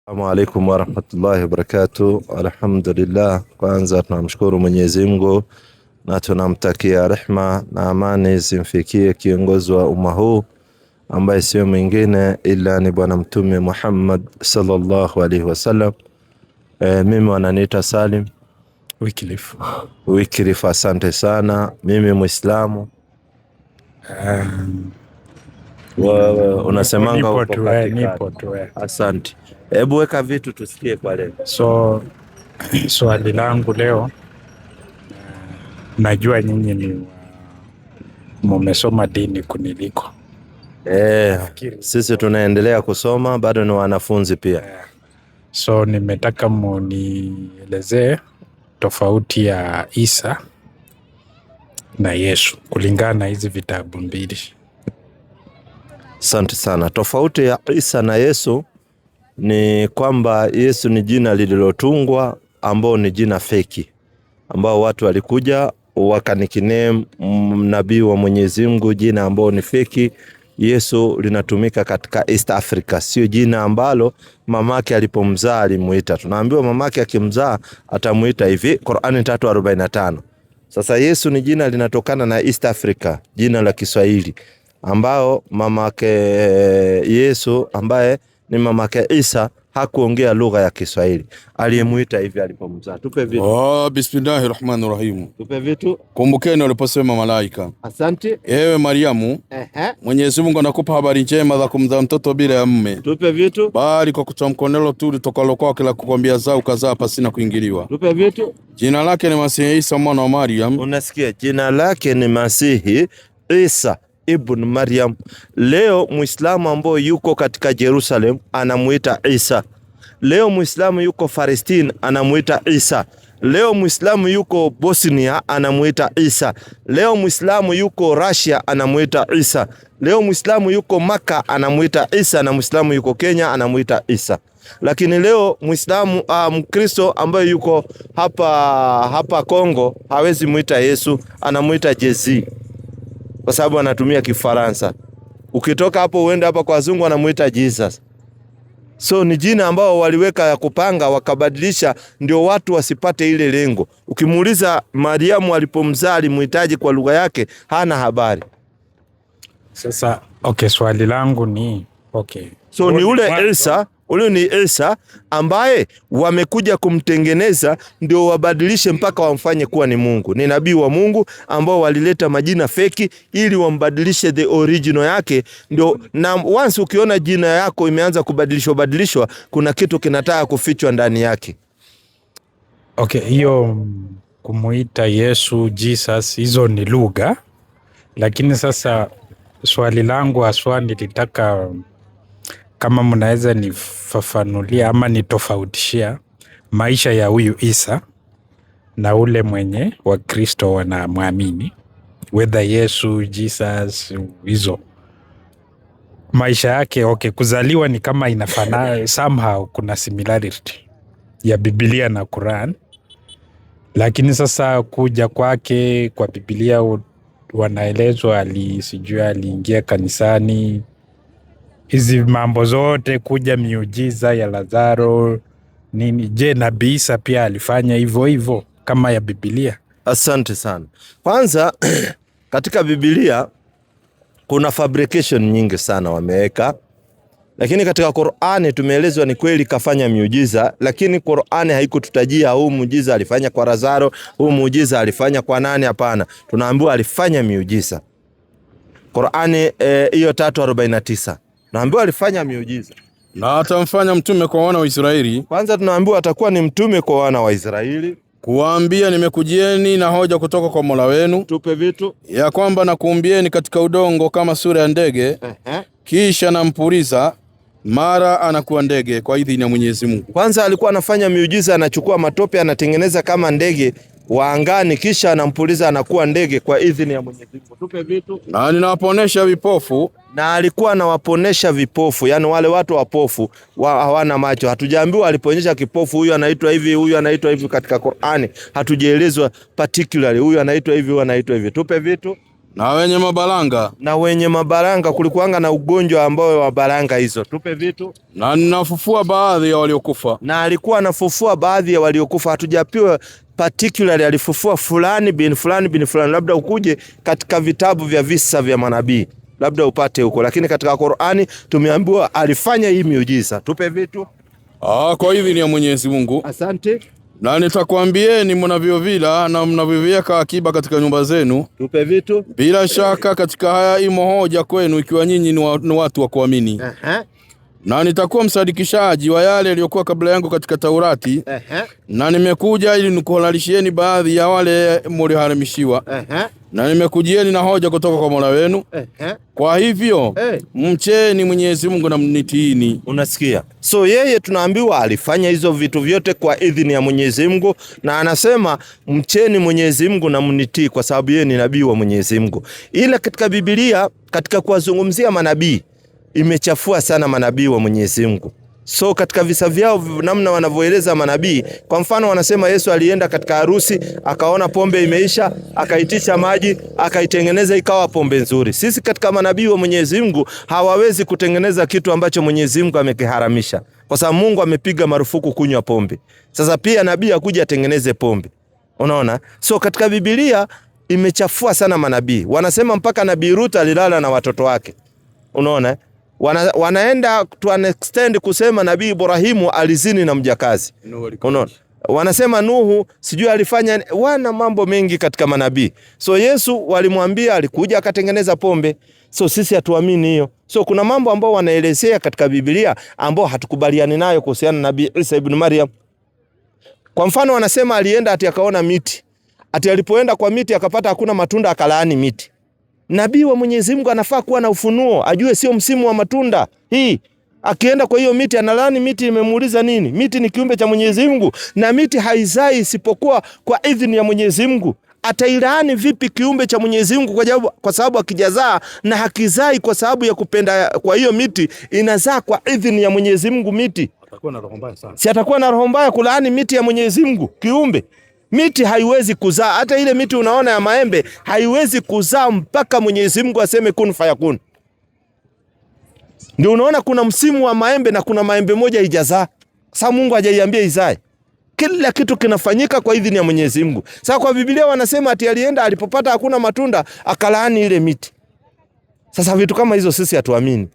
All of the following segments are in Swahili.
Assalamu alaikum warahmatullahi wabarakatuh. Alhamdulillah, kwanza tunamshukuru Mwenyezi Mungu na tunamtakia rehma na amani zimfikie kiongozi wa umma huu ambaye sio mwingine ila ni bwana mtume Muhammad sallallahu alaihi wasallam. Mimi wananiita Salim Wycliffe. Asante sana. Mimi Muislamu. Unasemanga nipo tu. Asante. Hebu weka vitu tusikie kwa leo. Swali langu leo, najua nyinyi ni mmesoma dini kuniliko. Sisi tunaendelea kusoma, bado ni wanafunzi pia. Nimetaka munielezee tofauti ya Isa na Yesu kulingana na hizi vitabu mbili. Asante sana. Tofauti ya Isa na Yesu ni kwamba Yesu ni jina lililotungwa, ambao ni jina feki, ambao watu walikuja wakanikine nabii wa Mwenyezi Mungu, jina ambao ni feki. Yesu linatumika katika East Africa, sio jina ambalo mamake alipomzaa alimuita. Tunaambiwa mamake akimzaa atamuita hivi, Qur'ani 3:45. Sasa Yesu ni jina linatokana na East Africa, jina la Kiswahili, ambao mamake Yesu ambaye ni mamake Isa hakuongea lugha ya Kiswahili, aliyemuita hivi alipomzaa. Tupe vitu. Bismillahirrahmanirrahim. Tupe vitu. Kumbukeni waliposema malaika, asante ewe Mariamu, Mwenyezi Mungu anakupa habari njema za kumzaa mtoto bila ya mume. Tupe vitu. Bali kwa kutamkonelo tu litokalo kwake la kukwambia zao ukazaa pasina kuingiliwa. Tupe vitu. Jina lake ni Masihi Isa mwana wa Maryam. Unasikia? Jina lake ni Masihi Isa ibn Maryam. Leo Muislamu ambao yuko katika Jerusalem anamuita Isa. Leo Muislamu yuko Palestina anamuita Isa. Leo Muislamu yuko Bosnia anamuita Isa. Leo Muislamu yuko Russia anamuita Isa. Leo Muislamu yuko Maka anamuita Isa, na Muislamu yuko Kenya anamuita Isa. Lakini leo Muislamu Mkristo ambaye yuko hapa Kongo hawezi muita Yesu, anamuita Jezi, kwa sababu anatumia Kifaransa. Ukitoka hapo uende hapa kwa wazungu anamuita Jesus. Ni jina ambao waliweka ya kupanga wakabadilisha, ndio watu wasipate ile lengo. Ukimuuliza Mariamu alipomzaa alimuitaje kwa lugha yake, hana habari. Sasa swali langu ni ni ule Isa, ule ni Isa ambaye wamekuja kumtengeneza ndio wabadilishe mpaka wamfanye kuwa ni Mungu. Ni nabii wa Mungu ambao walileta majina feki ili wambadilishe the original yake. Ndio, na once ukiona jina yako imeanza kubadilishwa, kuna kitu kinataka kufichwa ndani yake. Hiyo kumuita Yesu, Jesus, hizo ni lugha. Lakini sasa swali langu haswa nilitaka kama mnaweza nifafanulia ama nitofautishia maisha ya huyu Isa na ule mwenye wa Kristo wanamwamini, whether Yesu, Jesus, hizo maisha yake. Kuzaliwa ni kama inafanana somehow, kuna similarity ya Biblia na Quran, lakini sasa kuja kwake kwa Biblia wanaelezwa aliingia kanisani, hizi mambo zote, kuja miujiza ya Lazaro nini. Je, nabii Isa pia alifanya hivyo kama ya Biblia? Asante sana. Kwanza katika Biblia kuna fabrication nyingi sana wameweka, lakini katika Qur'ani tumeelezwa ni kweli kafanya miujiza, lakini Qur'ani haikututajia huu muujiza alifanya kwa Lazaro, huu muujiza alifanya kwa nani. Hapana, tunaambiwa alifanya miujiza. Qur'ani hiyo 3:49 naambiwa alifanya miujiza na atamfanya mtume kwa wana wa Israeli. Kwanza tunaambiwa atakuwa ni mtume kwa wana wa Israeli, kuwaambia nimekujieni na hoja kutoka kwa Mola wenu. Tupe vitu. Ya kwamba nakuumbieni katika udongo kama sura ya ndege, kisha nampuriza mara anakuwa ndege kwa idhini ya Mwenyezi Mungu. Kwanza alikuwa anafanya miujiza, anachukua matope anatengeneza kama ndege wa angani, kisha anampuliza anakuwa ndege kwa idhini ya Mwenyezi Mungu. Tupe vitu. Na ninawaponesha vipofu. Na alikuwa anawaponesha vipofu, yani wale watu wapofu hawana macho. Hatujaambiwa aliponyesha kipofu huyu anaitwa hivi, huyu anaitwa hivi katika Qur'ani. Hatujaelezwa particularly huyu anaitwa hivi, huyu anaitwa hivi. Tupe vitu. na wenye mabalanga. Na wenye mabalanga, kulikuanga na ugonjwa ambao wa balanga hizo. Tupe vitu. Na ninafufua baadhi ya waliokufa. Na alikuwa anafufua baadhi ya waliokufa. Hatujapiwa particularly alifufua fulani bin fulani bin fulani. Labda ukuje katika vitabu vya visa vya manabii, labda upate huko, lakini katika Qur'ani tumeambiwa alifanya hii miujiza. Tupe vitu. Kwa idhini ya Mwenyezi Mungu. Asante. Na nitakwambieni mnavyovila na mnavyoviweka akiba katika nyumba zenu. Tupe vitu. Bila shaka katika haya imo hoja kwenu, ikiwa nyinyi ni watu wa kuamini. Na nitakuwa msadikishaji wa yale yaliyokuwa kabla yangu katika Taurati. Na nimekuja ili nikuhalalishieni baadhi ya wale mliharamishiwa. Na nimekujieni na hoja kutoka kwa Mola wenu. Kwa hivyo mcheni Mwenyezi Mungu na mnitiini. Unasikia? So yeye tunaambiwa alifanya hizo vitu vyote kwa idhini ya Mwenyezi Mungu, na anasema mcheni Mwenyezi Mungu na mnitii kwa sababu yeye ni nabii wa Mwenyezi Mungu. Ila katika Biblia, katika kuwazungumzia manabii, imechafua sana manabii wa Mwenyezi Mungu. So katika visa vyao namna wanavyoeleza manabii, kwa mfano wanasema Yesu alienda katika harusi, akaona pombe imeisha, akaitisha maji, akaitengeneza ikawa pombe nzuri. Sisi katika manabii wa Mwenyezi Mungu hawawezi kutengeneza kitu ambacho Mwenyezi Mungu amekiharamisha, kwa sababu Mungu amepiga marufuku kunywa pombe. Sasa pia nabii akuja atengeneze pombe. Unaona? So katika Biblia imechafua sana manabii. Wanasema mpaka Nabii Ruth alilala na watoto wake. Unaona? Wanaenda to an extend kusema Nabii Ibrahimu alizini na mjakazi. Unaona? Wanasema Nuhu sijui alifanya, wana mambo mengi katika manabii. So Yesu walimwambia alikuja akatengeneza pombe. So sisi hatuamini hiyo. So kuna mambo ambao wanaelezea katika Biblia ambao hatukubaliani nayo kuhusiana na Nabii Isa ibn Maryam. Kwa mfano wanasema alienda ati akaona miti. Ati alipoenda kwa miti akapata hakuna matunda akalaani miti. Nabii wa Mwenyezi Mungu anafaa kuwa na ufunuo, ajue sio msimu wa matunda hii. Akienda kwa hiyo miti analani miti, imemuuliza nini? Miti ni kiumbe cha Mwenyezi Mungu na miti haizai isipokuwa kwa idhini ya Mwenyezi Mungu. Atailaani vipi kiumbe cha Mwenyezi Mungu kwa sababu akijazaa na hakizai kwa sababu ya kupenda kwa hiyo miti inazaa kwa idhini ya Mwenyezi Mungu miti? Atakuwa na roho mbaya sana. Si atakuwa na roho mbaya kulaani miti ya Mwenyezi Mungu kiumbe? Miti haiwezi kuzaa, hata ile miti unaona ya maembe haiwezi kuzaa mpaka Mwenyezi Mungu aseme kun fayakun. Ndio unaona kuna msimu wa maembe na kuna maembe moja haijazaa. Sasa Mungu hajaiambia izae. Kila kitu kinafanyika kwa idhini ya Mwenyezi Mungu. Sasa kwa Biblia wanasema ati alienda alipopata hakuna matunda akalaani ile miti. Sasa vitu kama hizo sisi hatuamini.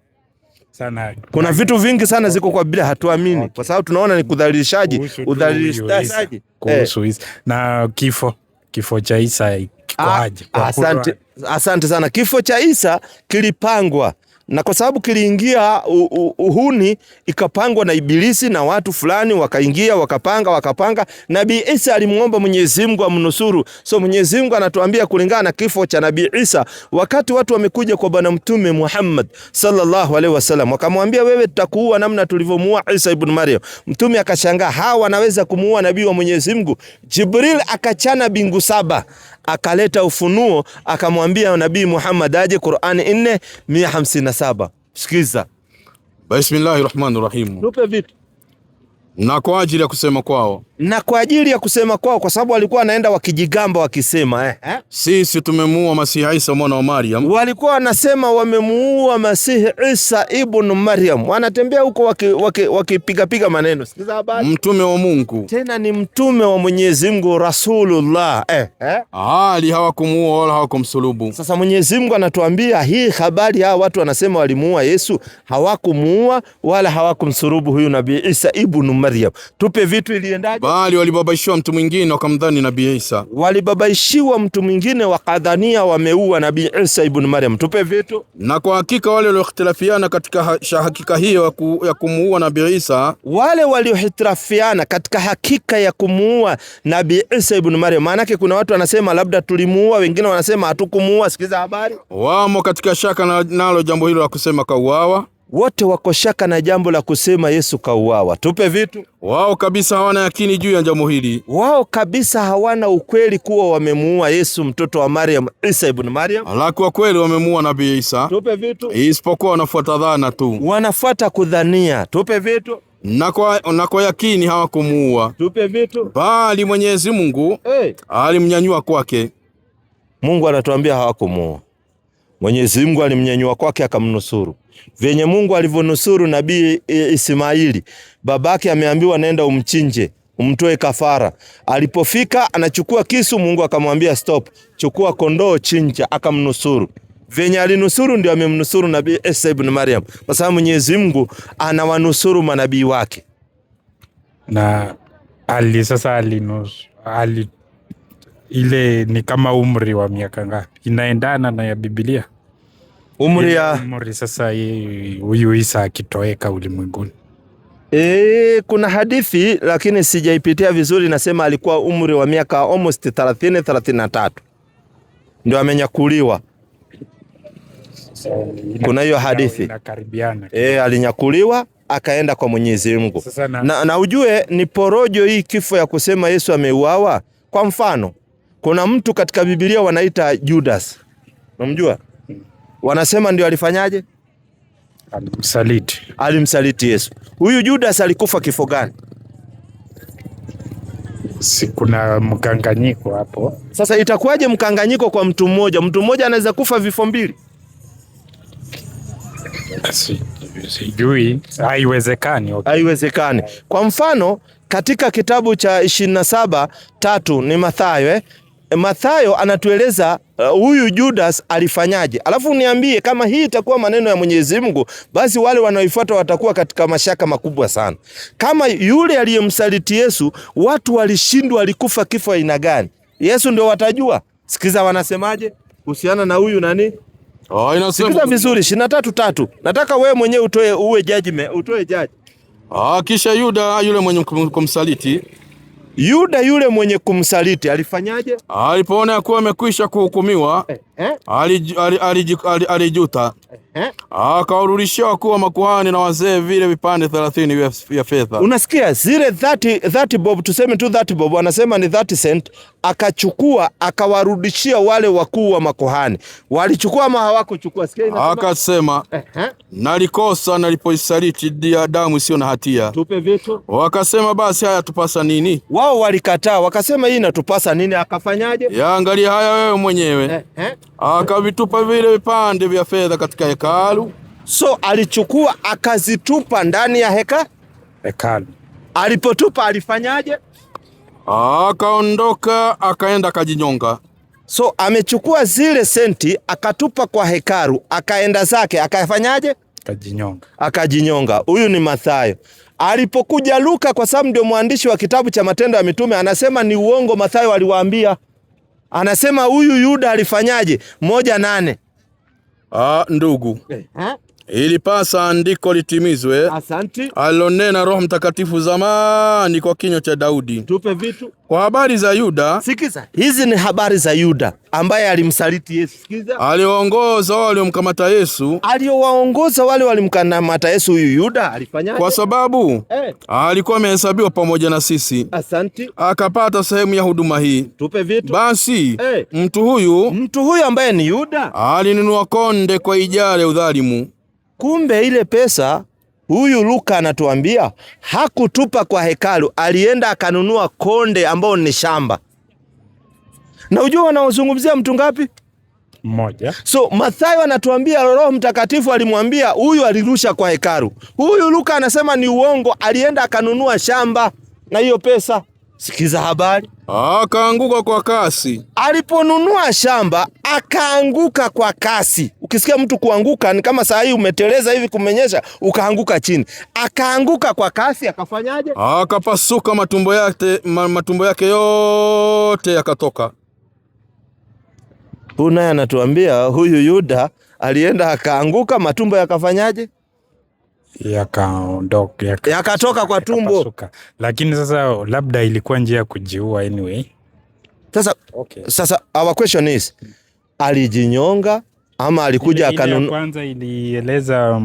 Sana. Kuna vitu vingi sana ziko kwa Biblia hatuamini, kwa sababu tunaona ni kudhalilishaji, udhalilishaji kuhusu Isa. Na kifo cha Isa kikoaje? Asante sana. Kifo cha Isa kilipangwa, na kwa sababu kiliingia uhuni, ikapangwa na Ibilisi na watu fulani wakaingia wakapanga. Nabii Isa alimuomba Mwenyezi Mungu amnusuru. So Mwenyezi Mungu anatuambia kulingana na kifo cha Nabii Isa, wakati watu wamekuja kwa bwana mtume Muhammad sallallahu alaihi wasallam wakamwambia, wewe tutakuua namna tulivyomuua Isa ibn Maryam. Mtume akashangaa, hawa wanaweza kumuua nabii wa Mwenyezi Mungu? Jibril akachana bingu 7 akaleta ufunuo, akamwambia Nabii Muhammad aje Qur'ani 4:157. Sikiza. Bismillahirrahmanirrahim. Tupe vitu. Na kwa ajili ya kusema kwao. Na kwa ajili ya kusema kwao, kwa sababu walikuwa wanaenda wakijigamba wakisema sisi tumemuua Masihi Isa mwana wa Maryam. Walikuwa wanasema wamemuua Masihi Isa ibn Maryam. Wanatembea huko wakipiga maneno. Sikiza habari. Mtume wa Mungu. Tena ni mtume wa Mwenyezi Mungu, Rasulullah. Hali hawakumuua wala hawakumsulubu. Sasa Mwenyezi Mungu anatuambia hii habari, hawa watu wanasema walimuua Yesu, hawakumuua wala hawakumsulubu huyu Nabii Isa ibn Maryam. Tupe vitu iliendaje? Bali walibabaishiwa mtu mwingine wakamdhani Nabii Isa. Walibabaishiwa mtu mwingine wakadhania wameua Nabii Isa ibn Maryam. Tupe vitu. Na kwa hakika wale walioختلفiana katika hakika hiyo ya kumuua Nabii Isa, wale walioختلفiana katika hakika ya kumuua Nabii Isa ibn Maryam, maana yake kuna watu wanasema labda tulimuua, wengine wanasema hatukumuua. Sikiza habari. Wamo katika shaka nalo jambo hilo la kusema kauawa. Wote wako shaka na jambo la kusema Yesu kauawa. Tupe vitu. Wao kabisa hawana yakini juu ya jambo hili. Wao kabisa hawana ukweli kuwa wamemuua Yesu mtoto wa Maryam, Isa ibn Maryam. Ala, kwa kweli wamemuua Nabii Isa. Tupe vitu. Isipokuwa wanafuata dhana tu. Wanafuata kudhania. Tupe vitu. Na kwa yakini hawakumuua. Tupe vitu. Bali Mwenyezi Mungu alimnyanyua kwake. Mungu anatuambia hawakumuua. Mwenyezi Mungu alimnyanyua kwake akamnusuru. Venye Mungu alivyonusuru Nabii Ismaili, babake ameambiwa nenda umchinje, umtoe kafara. Alipofika anachukua kisu, Mungu akamwambia stop, chukua kondoo chinja, akamnusuru. Venye alinusuru ndio amemnusuru Nabii Isa ibn Maryam, kwa sababu Mwenyezi Mungu anawanusuru manabii wake. Na sasa ile ni kama umri wa miaka ngapi? Inaendana na ya Biblia? Umri sasa huyu Isa akitoweka ulimwenguni. Kuna hadithi lakini sijaipitia vizuri, nasema alikuwa umri wa miaka almost 33 ndio amenyakuliwa. Kuna hiyo hadithi. Alinyakuliwa akaenda kwa Mwenyezi Mungu. Na ujue ni porojo hii kifo ya kusema Yesu ameuawa. Kwa mfano, kuna mtu katika Biblia wanaita Judas. Unamjua? Wanasema ndio alifanyaje? Alimsaliti Yesu. Huyu Judas alikufa kifo gani? Si kuna mkanganyiko hapo. Sasa itakuwaje mkanganyiko kwa mtu mmoja? Mtu mmoja anaweza kufa vifo mbili? Sijui, haiwezekani. Okay. Haiwezekani. Kwa mfano, katika kitabu cha 27:3 ni Mathayo, Mathayo anatueleza huyu Judas alifanyaje. Alafu niambie kama hii itakuwa maneno ya Mwenyezi Mungu, basi wale wanaoifuata watakuwa katika mashaka makubwa sana. Kama yule aliyemsaliti Yesu, watu walishindwa, alikufa kifo aina gani? Yesu ndio watajua. Sikiza wanasemaje kuhusiana na huyu nani? Sikiza vizuri 23:3. Nataka wewe mwenyewe uwe jaji. Kisha Yuda yule mwenye kumsaliti. Yuda yule mwenye kumsaliti alifanyaje? Alipoona kuwa amekwisha kuhukumiwa, alijuta. Akawarudishia wakuu wa makuhani na wazee vile vipande 30 vya fedha. Unasikia zile 30 bob, tuseme tu 30 bob, anasema ni 30 cent. Akachukua akawarudishia wale wakuu wa makuhani. Walichukua ama hawakuchukua? Sikia inasema. Akasema nalikosa nalipoisaliti damu isiyo na hatia. Tupe vitu. Wakasema basi haya tupasa nini? Wao walikataa, wakasema hii inatupasa nini? Akafanyaje? Yaangalia haya wewe mwenyewe. Akavitupa vile vipande vya fedha katika hekalu. So alichukua akazitupa ndani ya hekalu. Alipotupa alifanyaje? Akaondoka akaenda akajinyonga. So amechukua senti akatupa kwa hekalu, akaenda zake akafanyaje? Akajinyonga. Huyu ni Mathayo. Alipokuja Luka, kwa sababu ndio mwandishi wa kitabu cha Matendo ya Mitume, anasema ni uongo Mathayo aliwaambia. Anasema huyu Yuda alifanyaje? 1:8. Ndugu. Ilipasa andiko litimizwe. Asante. Alonena Roho Mtakatifu zamani kwa kinywa cha Daudi. Tupe vitu. Kwa habari za Yuda. Sikiza. Hizi ni habari za Yuda ambaye alimsaliti Yesu. Sikiza. Aliwaongoza wale waliomkamata Yesu. Aliwaongoza wale walimkamata Yesu. Huyu Yuda alifanyaje? Kwa sababu alikuwa amehesabiwa pamoja na sisi. Asante. Akapata sehemu ya huduma hii. Tupe vitu. Basi mtu huyu ambaye ni Yuda alinunua konde kwa ijara ya udhalimu. Kumbe ile pesa huyu Luka anatuambia hakutupa kwa hekalu, alienda akanunua konde ambao ni shamba. Na unajua wanaozungumzia mtu ngapi? Mmoja. So Mathayo anatuambia Roho Mtakatifu alimwambia huyu alirusha kwa hekalu. Huyu Luka anasema ni uongo, alienda akanunua shamba na hiyo pesa. Sikiza habari. Akaanguka kwa kasi. Aliponunua shamba akaanguka kwa kasi. Ukisikia mtu kuanguka ni kama saa hii umeteleza hivi kumenyesha ukaanguka chini. Akaanguka kwa kasi, akafanyaje? Akapasuka matumbo yake yote yakatoka. Naye anatuambia huyu Yuda alienda akaanguka, matumbo yakafanyaje? Yakatoka kwa tumbo. Lakini sasa labda ilikuwa njia ya kujiua anyway. Sasa our question is, alijinyonga ama alikuja akanunua? Kwanza ilieleza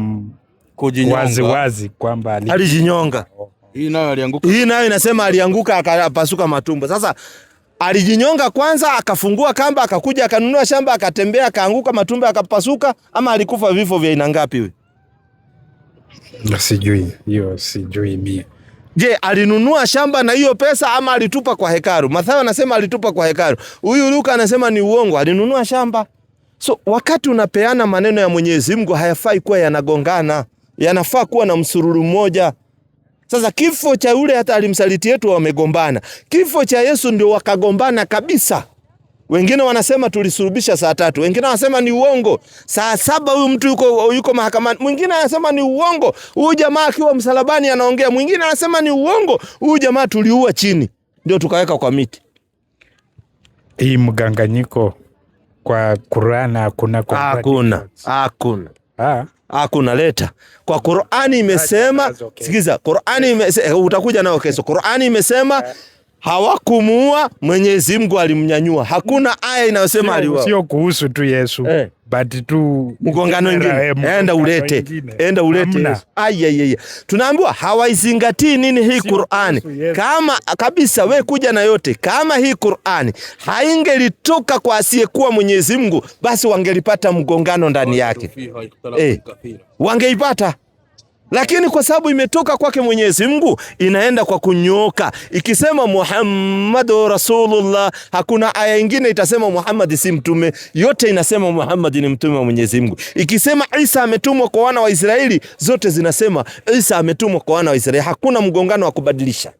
wazi kwamba alijinyonga. Hii nayo alianguka. Hii nayo inasema alianguka akapasuka matumbo. Sasa alijinyonga kwanza, akafungua kamba, akakuja akanunua shamba, akatembea, akaanguka, matumbo akapasuka, ama alikufa vifo vya aina ngapi wewe? Sijui mimi. Je, alinunua shamba na hiyo pesa ama alitupa kwa hekalu? Mathayo anasema alitupa kwa hekalu. Huyu Luka anasema ni uongo, alinunua shamba. So wakati unapeana maneno ya Mwenyezi Mungu hayafai kuwa yanagongana, yanafaa kuwa na msururu mmoja. Sasa kifo cha yule hata alimsaliti yetu wamegombana, kifo cha Yesu ndio wakagombana kabisa. Wengine wanasema tulisulubisha saa 3, wengine wanasema ni uongo saa 7 huyu mtu yuko mahakamani, mwingine anasema ni uongo huyu jamaa akiwa msalabani anaongea, mwingine anasema ni uongo huyu jamaa tuliua chini ndio tukaweka kwa miti. Hii mganganyiko kwa Qur'ani hakuna leta. Kwa Qur'ani imesema, sikiza, Qur'ani imesema, utakuja nao kesho. Qur'ani imesema hawakumuua, Mwenyezi Mungu alimnyanyua. Hakuna aya inayosema aliuawa. Sio kuhusu tu Yesu, but tu mgongano mwingine. Enda ulete. Ayayaya. Tunaambiwa hawaizingatii nini hii Qur'ani. Kama kabisa we kuja na yote, kama hii Qur'ani haingelitoka kwa asiyekuwa Mwenyezi Mungu, basi wangelipata mgongano ndani yake. Wangeipata. Lakini kwa sababu imetoka kwake Mwenyezi Mungu, inaenda kwa kunyooka. Ikisema Muhammadu Rasulullah, hakuna aya nyingine itasema Muhammad si mtume, yote inasema Muhammad ni mtume wa Mwenyezi Mungu. Ikisema Isa ametumwa kwa wana wa Israeli, zote zinasema Isa ametumwa kwa wana wa Israeli. Hakuna mgongano wa kubadilisha.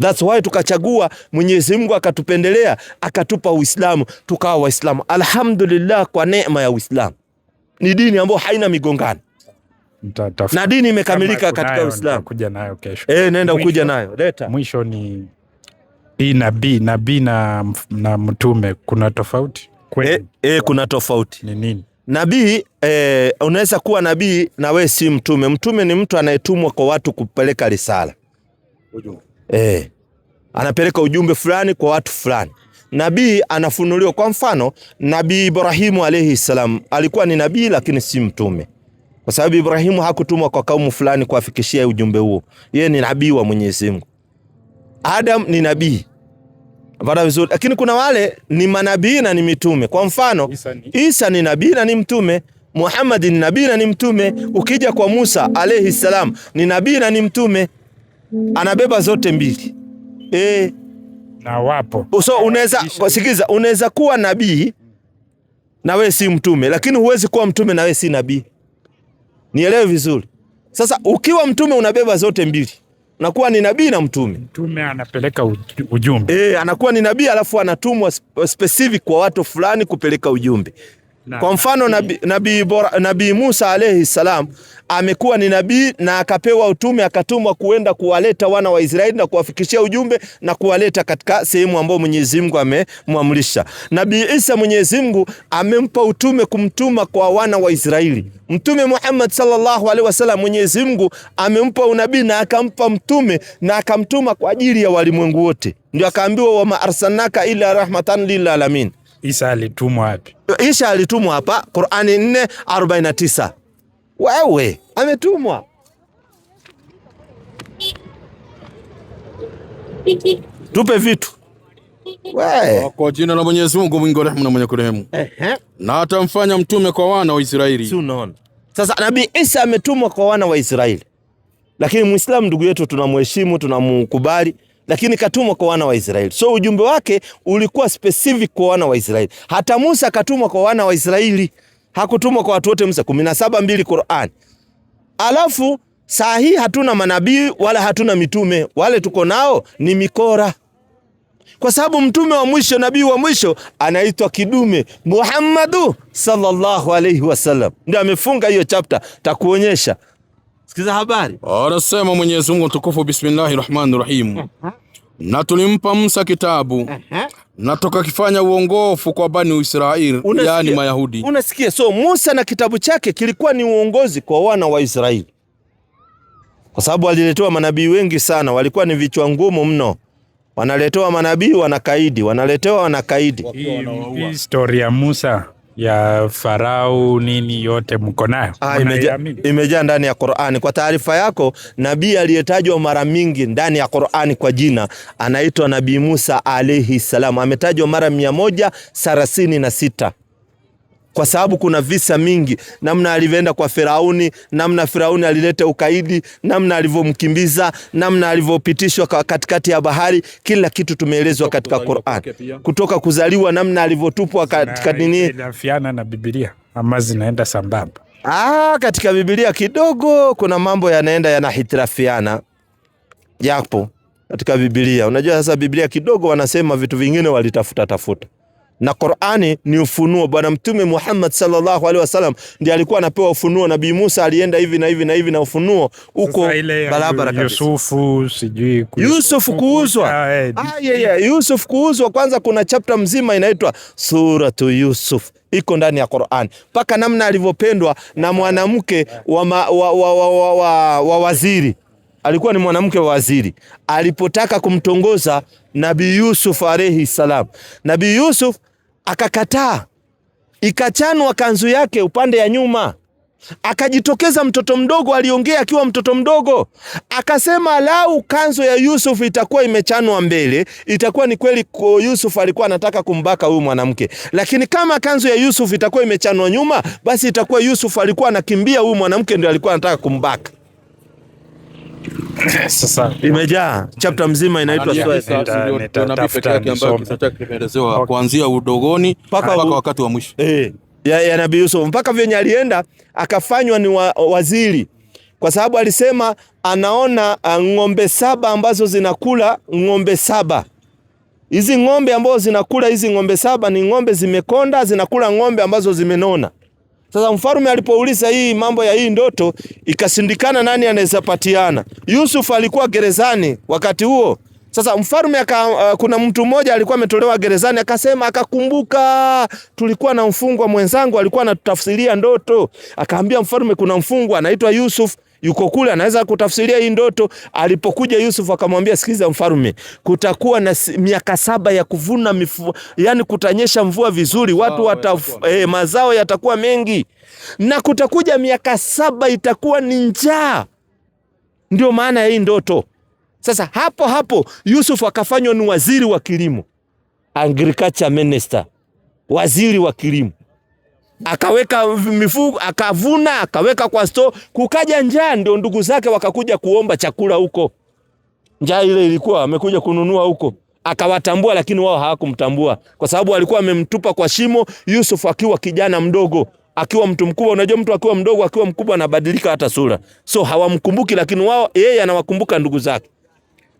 That's why tukachagua, Mwenyezi Mungu akatupendelea, akatupa Uislamu, tukawa Waislamu. Alhamdulillah kwa neema ya Uislamu. Ni dini ambayo haina migongano. Na dini imekamilika katika Uislamu. Kuja nayo kesho. Nenda ukuja nayo. Leta. Mwisho ni hii nabii na mtume, kuna tofauti? Kuna tofauti. Ni nini? Nabii unaweza kuwa nabii na we si mtume. Mtume ni mtu anayetumwa kwa watu kupeleka risala. Anapeleka ujumbe fulani kwa watu fulani. Nabii anafunuliwa. Kwa mfano, Nabii Ibrahimu alayhi salam alikuwa ni nabii lakini si mtume. Kwa sababu Ibrahimu hakutumwa kwa kaumu fulani kuwafikishia ujumbe huo. Yeye ni nabii wa Mwenyezi Mungu. Adam ni nabii. Vada vizuri. Lakini kuna wale ni manabii na ni mitume. Kwa mfano, Isa ni nabii na ni mtume. Muhammad ni nabii na ni mtume. Ukija kwa Musa alayhi salam ni nabii na ni mtume. Anabeba zote mbili. Na wapo. So unaweza kuwa nabii na we si mtume, lakini huwezi kuwa mtume na we si nabii. Nielewe vizuri. Sasa ukiwa mtume unabeba zote mbili. Unakuwa ni nabii na mtume. Mtume anapeleka ujumbe. Anakuwa ni nabii alafu anatumwa specific kwa watu fulani kupeleka ujumbe. Kwa mfano Nabii Musa alayhi salam amekuwa ni nabii na akapewa utume, akatumwa kuenda kuwaleta wana wa Israeli na kuwafikishia ujumbe na kuwaleta katika sehemu ambayo Mwenyezi Mungu amemwamrisha. Nabii Isa Mwenyezi Mungu amempa utume kumtuma kwa wana wa Israeli. Mtume Muhammad sallallahu alaihi wasallam Mwenyezi Mungu amempa unabii na akampa mtume na akamtuma kwa ajili ya walimwengu wote. Ndio akaambiwa wa ma arsalnaka illa rahmatan lil alamin. Isa alitumwa wapi? Isa alitumwa hapa Qur'ani 4:49. Wewe ametumwa. Tupe vitu. Kwa jina la Mwenyezi Mungu mwingi wa rehema na mwenye kurehemu. Na atamfanya mtume kwa wana wa Israeli. Unaona. Sasa Nabii Isa ametumwa kwa wana wa Israeli. Lakini Muislamu ndugu yetu tunamheshimu, tunamkubali, lakini katumwa kwa wana wa Israeli. So ujumbe wake ulikuwa specific kwa wana wa Israeli. Hata Musa katumwa kwa wana wa Israeli. Hakutumwa kwa watu wote. Musa 17:2 Qur'an. Alafu saa hii hatuna manabii wala hatuna mitume. Wale tuko nao ni mikora. Kwa sababu mtume wa mwisho, nabii wa mwisho anaitwa kidume Muhammadu sallallahu alayhi wasallam. Ndio amefunga hiyo chapter, takuonyesha. Sikiza habari. Anasema Mwenyezi Mungu mtukufu, Bismillahirrahmanirrahim. Na tulimpa Musa kitabu. Na tukakifanya uongofu kwa Bani Israeli, yani Mayahudi. Unasikia? So Musa na kitabu chake kilikuwa ni uongozi kwa wana wa Israeli. Kwa sababu waliletewa manabii wengi sana, walikuwa ni vichwa ngumu mno. Wanaletewa manabii wanakaidi, wanaletewa wanakaidi. Hii story ya Musa ya Farao nini yote mko nayo? Imejaa ndani ya Qur'ani. Kwa taarifa yako, nabii aliyetajwa mara mingi ndani ya Qur'ani kwa jina anaitwa Nabii Musa alayhi salam. Ametajwa mara 136. kwa sababu kuna visa mingi, namna alivyoenda kwa Firauni, namna Firauni alileta ukaidi, namna alivyomkimbiza, namna alivyopitishwa katikati ya bahari. Kila kitu tumeelezwa katika Qur'an, kutoka kuzaliwa, namna alivyotupwa katika nini. Inafiana na Biblia ama zinaenda sambamba? Katika Biblia kidogo kuna mambo yanaenda yanahitirafiana, japo katika Biblia. Unajua sasa Biblia kidogo wanasema vitu vingine walitafuta. Na Qur'ani ni ufunuo. Bwana Mtume Muhammad sallallahu alaihi wasallam ndiye alikuwa anapewa ufunuo. Nabii Musa alienda hivi na hivi na hivi na ufunuo uko barabara kabisa. Yusuf kuuzwa. Yusuf kuuzwa. Kwanza kuna chapter mzima inaitwa Suratu Yusuf. Iko ndani ya Qur'an. Paka namna alivyopendwa na mwanamke wa waziri. Alikuwa ni mwanamke wa waziri. Alipotaka kumtongoza Nabii Yusuf alayhi salam, Nabii Yusuf akakataa. Ikachanwa kanzu yake upande ya nyuma. Akajitokeza mtoto mdogo, aliongea akiwa mtoto mdogo. Akasema lau kanzu ya Yusuf itakuwa imechanwa mbele, itakuwa ni kweli Yusuf alikuwa anataka kumbaka huyu mwanamke. Lakini kama kanzu ya Yusuf itakuwa imechanwa nyuma, basi itakuwa Yusuf alikuwa anakimbia huyu mwanamke ndio alikuwa anataka kumbaka. Sasa imejaa chapter mzima inaitwa kuanzia udogoni mpaka wakati wa mwisho ya Nabii Yusuf, mpaka vyenye alienda akafanywa ni waziri, kwa sababu alisema anaona ng'ombe 7 ambazo zinakula ng'ombe 7. Hizi ng'ombe ambazo zinakula hizi ng'ombe 7 ni ng'ombe zimekonda, zinakula ng'ombe ambazo zimenona. Sasa mfalme alipouliza hii mambo ya hii ndoto, ikasindikana nani anaweza patiana. Yusuf alikuwa gerezani wakati huo. Sasa mfalme kuna mtu mmoja alikuwa ametolewa gerezani, akasema, akakumbuka tulikuwa na mfungwa mwenzangu alikuwa anatutafsiria ndoto. Akaambia mfalme kuna mfungwa anaitwa Yusuf, yuko kule anaweza kutafsiria hii ndoto. Alipokuja Yusuf akamwambia, sikiza mfalme, kutakuwa na miaka 7 ya kuvuna yani kutanyesha mvua vizuri, watu mazao yatakuwa mengi, na kutakuja miaka 7 itakuwa ni njaa. Ndio maana ya hii ndoto. Sasa hapo Yusuf akafanywa ni waziri wa kilimo, agriculture minister, waziri wa kilimo. Akaweka mifugo, akavuna, akaweka kwa store. Kukaja njaa, ndio ndugu zake wakakuja kuomba chakula huko. Njaa ile ilikuwa amekuja kununua huko. Akawatambua, lakini wao hawakumtambua kwa sababu alikuwa amemtupa kwa shimo. Yusuf akiwa kijana mdogo, akiwa mtu mkubwa. Unajua mtu akiwa mdogo akiwa mkubwa anabadilika hata sura. So hawamkumbuki, lakini wao yeye anawakumbuka ndugu zake.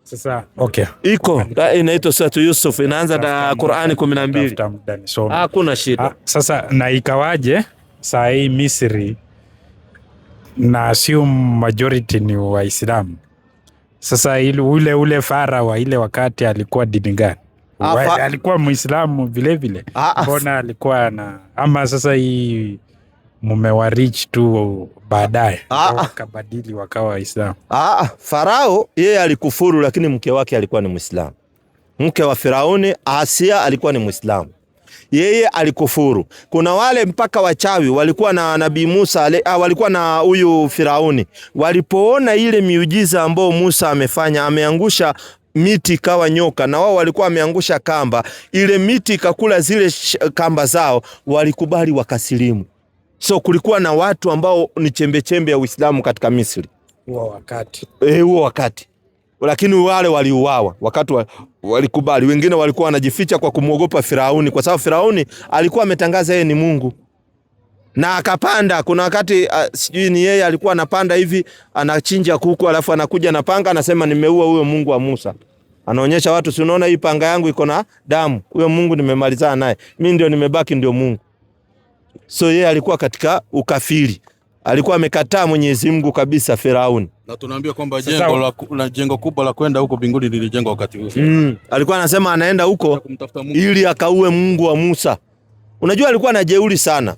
Sasa okay, iko inaitwa Suratu Yusuf, inaanza na Qur'ani 12. Hakuna shida. Sasa na ikawaje saa hii Misri na sio majority ni Waislamu? Sasa ule Farao wa ile wakati alikuwa dini gani? Alikuwa Muislamu vile vile? Mbona alikuwa ama sasa hii mumewarich tu baadaye wakabadili wakawa Waislamu? Farao yeye alikufuru, lakini mke wake alikuwa ni Muislamu. Mke wa Firauni Asia alikuwa ni Muislamu, yeye alikufuru. Kuna wale mpaka wachawi walikuwa na Nabii Musa, walikuwa na huyu Firauni. Walipoona ile miujiza ambao Musa amefanya, ameangusha miti kawa nyoka, na wao walikuwa wameangusha kamba, ile miti ikakula zile kamba zao, walikubali wakasilimu. So kulikuwa na watu ambao ni chembe ya Uislamu katika Misri huo wakati. Lakini wale waliuawa wakati walikubali. Wengine walikuwa wanajificha kwa kumuogopa Firauni, kwa sababu Firauni alikuwa ametangaza yeye ni Mungu. Na akapanda, kuna wakati sijui ni yeye alikuwa anapanda hivi, anachinja kuku alafu anakuja na panga, anasema nimeua huyo Mungu wa Musa. Anaonyesha watu, si unaona hii panga yangu iko na damu, huyo Mungu nimemalizana naye, mimi ndio nimebaki ndio Mungu. So yeye alikuwa katika ukafiri, alikuwa amekataa Mwenyezi Mungu kabisa Firauni. Na tunaambia kwamba jengo kubwa la kwenda huko mbinguni lilijengwa wakati huo. Alikuwa anasema anaenda huko ili akaue Mungu wa Musa. Unajua alikuwa na jeuri sana.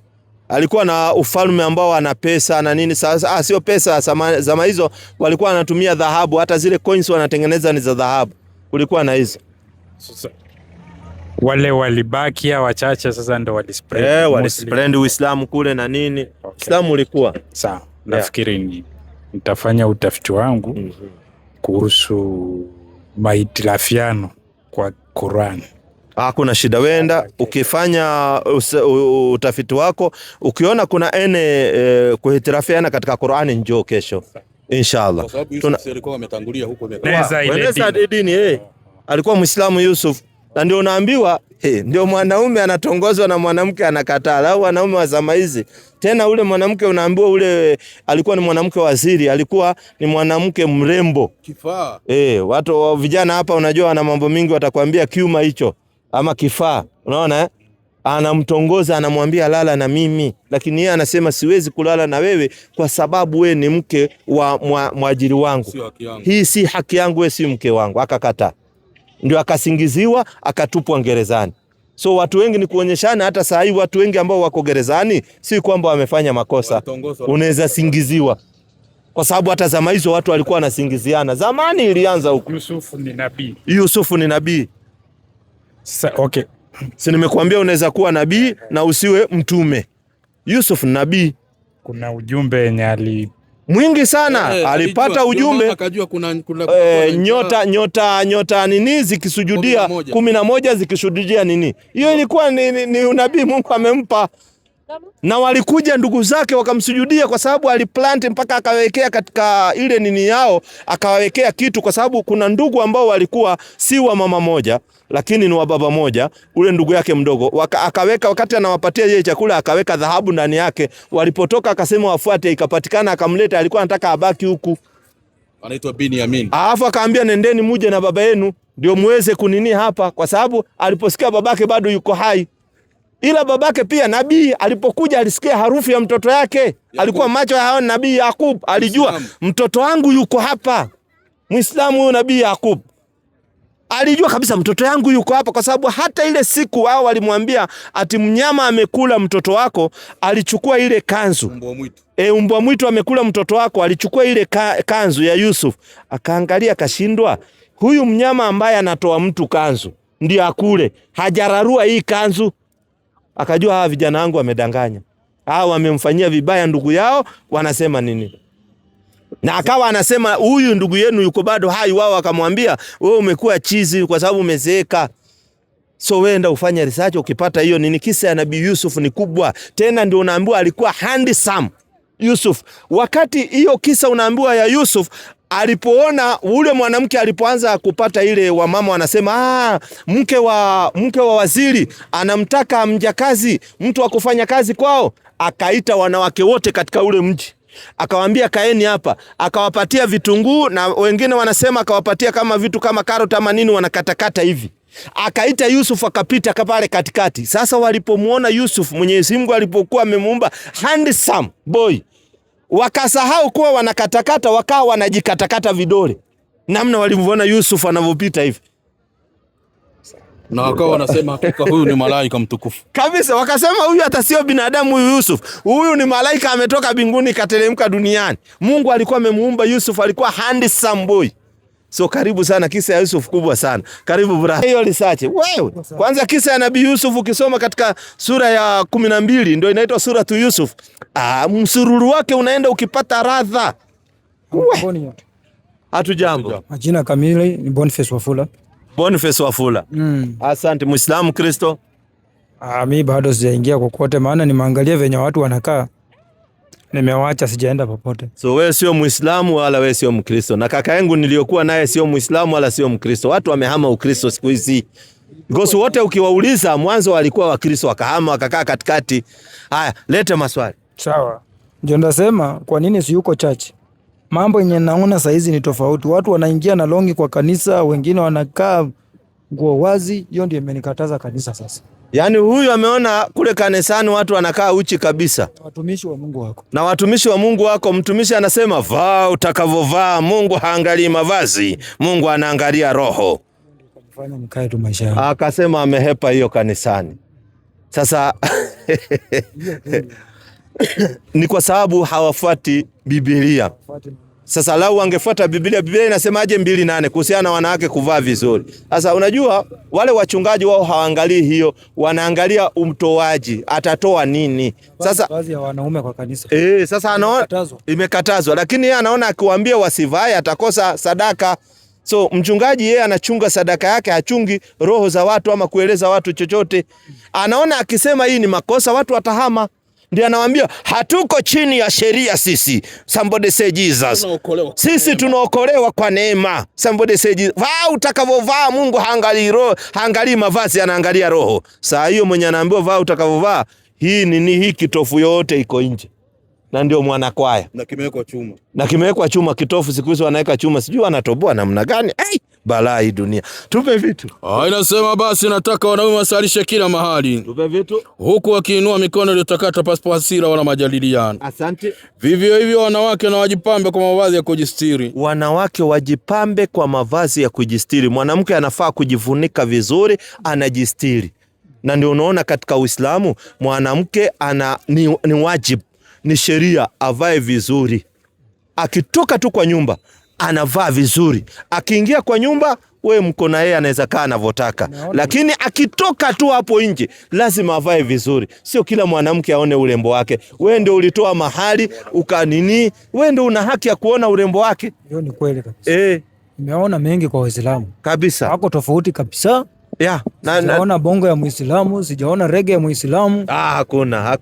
Alikuwa na ufalme ambao ana pesa na nini. Sasa sio pesa, zama hizo walikuwa wanatumia dhahabu, hata zile coins wanatengeneza ni za dhahabu. Kulikuwa na hizo. Sasa wale walibaki wachache sasa ndio walispread Uislamu kule na nini. Uislamu ulikuwa sawa. Nafikiri nitafanya utafiti wangu kuhusu mahitilafiano kwa Qur'an. Hakuna shida, wenda ukifanya utafiti wako, ukiona kuna kuhitirafiana katika Qur'ani, njoo kesho inshallah. Kwa sababu Yusuf alikuwa ametangulia huko dini. Alikuwa Muislamu Yusuf, na ndio unaambiwa ndio mwanaume anatongozwa na mwanamke anakataa. Au wanaume wa zama hizi tena, ule mwanamke unaambiwa ule alikuwa ni mwanamke waziri, alikuwa ni mwanamke mrembo kifaa. Watu vijana hapa unajua wana mambo mingi, watakwambia kiuma hicho ama kifaa, unaona anamtongoza, anamwambia lala na mimi, lakini yeye anasema siwezi kulala na wewe kwa sababu wewe ni mke wa mwajiri wangu, hii si haki yangu, wewe si mke wangu. Akakataa, ndio akasingiziwa, akatupwa gerezani. So watu wengi ni kuonyeshana, hata saa hii watu wengi ambao wako gerezani si kwamba wamefanya makosa, unaweza singiziwa, kwa sababu hata zama hizo watu walikuwa wanasingiziana. Zamani ilianza huko. Yusufu ni nabii. Okay. Si nimekuambia unaweza kuwa nabii na usiwe mtume. Yusuf ni nabii. Kuna ujumbe yenye mwingi sana, alipata ujumbe. Akajua kuna nyota nini zikisujudia 11 zikisujudia nini. Hiyo ilikuwa ni unabii Mungu amempa. Na walikuja ndugu zake wakamsujudia kwa sababu aliplant mpaka akawekea katika ile nini yao, akawekea kitu, kwa sababu kuna ndugu ambao walikuwa si wa mama moja lakini ni wa baba moja. Ule ndugu yake mdogo akaweka, wakati anawapatia yeye chakula, akaweka dhahabu ndani yake. Walipotoka akasema wafuate, ikapatikana, akamleta. Alikuwa anataka abaki huku, anaitwa Binyamin. Alafu akaambia nendeni muje na baba yenu ndio muweze kunini hapa, kwa sababu aliposikia babake bado yuko hai. Ila babake pia nabii, alipokuja alisikia harufu ya mtoto yake. Alikuwa macho ya hao nabii Yakub, alijua mtoto wangu yuko hapa. Muislamu huyo nabii Yakub alijua kabisa mtoto yangu yuko hapa, kwa sababu hata ile siku wao walimwambia ati mnyama amekula mtoto wako, alichukua ile kanzu. Mbwa mwitu amekula mtoto wako, alichukua ile kanzu ya Yusuf, akaangalia, kashindwa. Huyu mnyama ambaye anatoa mtu kanzu ndiye akule, hajararua hii kanzu. Akajua hawa vijana wangu wamedanganya, hawa wamemfanyia vibaya ndugu yao, wanasema nini. Na akawa anasema huyu ndugu yenu yuko bado hai. Wao akamwambia wewe umekuwa chizi kwa sababu umezeeka, so wenda ufanye research, ukipata hiyo nini. Kisa ya nabii Yusuf ni kubwa, tena ndio unaambiwa alikuwa handsome Yusuf. Wakati hiyo kisa unaambiwa ya Yusuf, alipoona ule mwanamke alipoanza kupata ile, wa mama wanasema mke wa waziri anamtaka mjakazi, mtu wa kufanya kazi kwao, akaita wanawake wote katika ule mji, akawaambia kaeni hapa, akawapatia vitunguu, na wengine wanasema akawapatia kama vitu kama karoti ama nini, wanakatakata hivi. Akaita Yusuf, akapita pale katikati. Sasa walipomuona Yusuf, Mwenyezi Mungu alipokuwa amemuumba handsome boy, wakasahau kuwa wanakatakata, wakawa wanajikatakata vidole, namna walimwona Yusuf anavyopita hivi, na wakawa wanasema hakika huyu ni malaika mtukufu kabisa. Wakasema huyu hata sio binadamu, huyu Yusuf, huyu ni malaika ametoka mbinguni kateremka duniani. Mungu alikuwa amemuumba Yusuf, alikuwa handsome boy. So karibu sana, kisa ya Yusuf kubwa sana. Karibu brother. Hiyo research. Wewe kwanza kisa ya nabii Yusuf ukisoma katika sura ya 12 ndio inaitwa sura tu Yusuf. Msururu wake unaenda ukipata radha. Hatujambo. Majina kamili ni Boniface Wafula. Boniface Wafula. Asante. Muislamu Kristo? Mimi bado sijaingia kokote, maana nimeangalia venye watu wanakaa, nimewacha, sijaenda popote. So wewe sio Muislamu wala wewe sio Mkristo, na kaka yangu niliyokuwa naye sio Muislamu wala sio Mkristo. Watu wamehama Ukristo siku hizi. Gosi wote ukiwauliza mwanzo walikuwa Wakristo, wakahama wakakaa katikati. Haya, lete maswali. Sawa. Ndio ndasema kwa nini si yuko church? Mambo yenye naona saa hizi ni tofauti. Watu wanaingia na longi kwa kanisa, wengine wanakaa nguo wazi. Hiyo ndio imenikataza kanisa sasa. Yaani huyu ameona kule kanisani watu wanakaa uchi kabisa. Watumishi wa Mungu wako. Na watumishi wa Mungu wako, mtumishi anasema vaa utakavovaa, Mungu haangalii mavazi, Mungu anaangalia roho. Fanya nikae tu maisha yangu. Akasema amehepa hiyo kanisani. Sasa ni kwa sababu hawafuati Biblia. Sasa lau wangefuata Biblia, Biblia inasemaje 2:8 kuhusiana na wanawake kuvaa vizuri. Sasa unajua wale wachungaji wao hawaangalii hiyo, wanaangalia umtoaji, atatoa nini. Sasa baadhi ya wanaume kwa kanisa. Sasa anaona imekatazwa, lakini yeye anaona akiwaambia wasivae atakosa sadaka. So mchungaji yeye anachunga sadaka yake, hachungi roho za watu ama kueleza watu chochote. Anaona akisema hii ni makosa watu watahama. Ndio anawaambia hatuko chini ya sheria sisi. Somebody say Jesus. Sisi tunaokolewa kwa neema. Somebody say Jesus. Vaa utakavovaa, Mungu haangalii mavazi, anaangalia roho. Saa hiyo mwenye anaambiwa vaa utakavovaa, hii kitofu yote iko nje. Na ndio mwana kwaya. Na kimewekwa chuma. Na kimewekwa chuma, kitofu siku hizo wanaweka chuma, sijui wanatoboa namna gani. Balaa hii dunia. Tupe vitu. Inasema basi nataka wanaume wasalishe kila mahali. Tupe vitu. Huku wakiinua mikono iliyotakata pasipo hasira wala majadiliano. Asante. Vivyo hivyo wanawake na wajipambe kwa mavazi ya kujistiri. Wanawake wajipambe kwa mavazi ya kujistiri. Mwanamke anafaa kujifunika vizuri, anajistiri. Na ndio unaona katika Uislamu mwanamke ni wajibu, ni sheria avae vizuri. Akitoka tu kwa nyumba anavaa vizuri. Akiingia kwa nyumba wewe mko na yeye anaweza kaa anavyotaka. Lakini akitoka tu hapo nje lazima avae vizuri. Sio kila mwanamke aone urembo wake. Wewe ndio ulitoa mahali ukanini, wewe ndio una haki ya kuona urembo wake. Hiyo ni kweli kabisa. Nimeona mengi kwa Waislamu. Kabisa. Wako tofauti kabisa. Sijaona bongo ya Muislamu, sijaona rege ya Muislamu. Hakuna.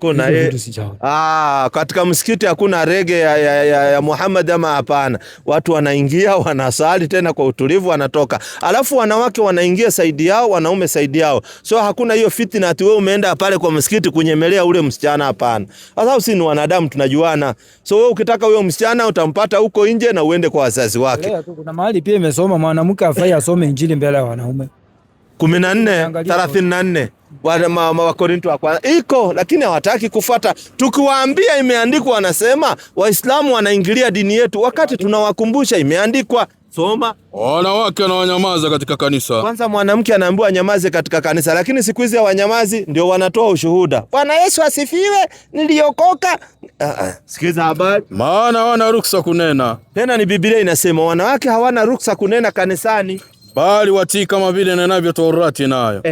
Katika msikiti hakuna rege ya Muhammad ama hapana. Watu wanaingia, wanasali tena kwa utulivu, wanatoka. Alafu wanawake wanaingia saidi yao, wanaume saidi yao. So hakuna hiyo fitna ati wewe umeenda pale kwa msikiti kunyemelea ule msichana, hapana. Sasa sisi ni wanadamu tunajuana. So wewe ukitaka huyo msichana utampata huko nje na uende kwa wazazi wake. Kuna mahali pia imesoma mwanamke afai asome injili mbele ya wanaume. 14:34 wa Korinto wa kwanza iko, lakini hawataki kufuata. Tukiwaambia imeandikwa, wanasema Waislamu wanaingilia dini yetu, wakati tunawakumbusha imeandikwa. Soma. Wanawake na wanyamaza katika kanisa. Kwanza mwanamke anaambiwa nyamaze katika kanisa, lakini siku hizi wanyamazi ndio wanatoa ushuhuda. Bwana Yesu asifiwe, niliokoka. Sikiza habari. Maana hawana ruksa kunena. Tena ni Biblia inasema wanawake hawana ruksa kunena kanisani, bali watii kama vile nenavyo Torati nayo.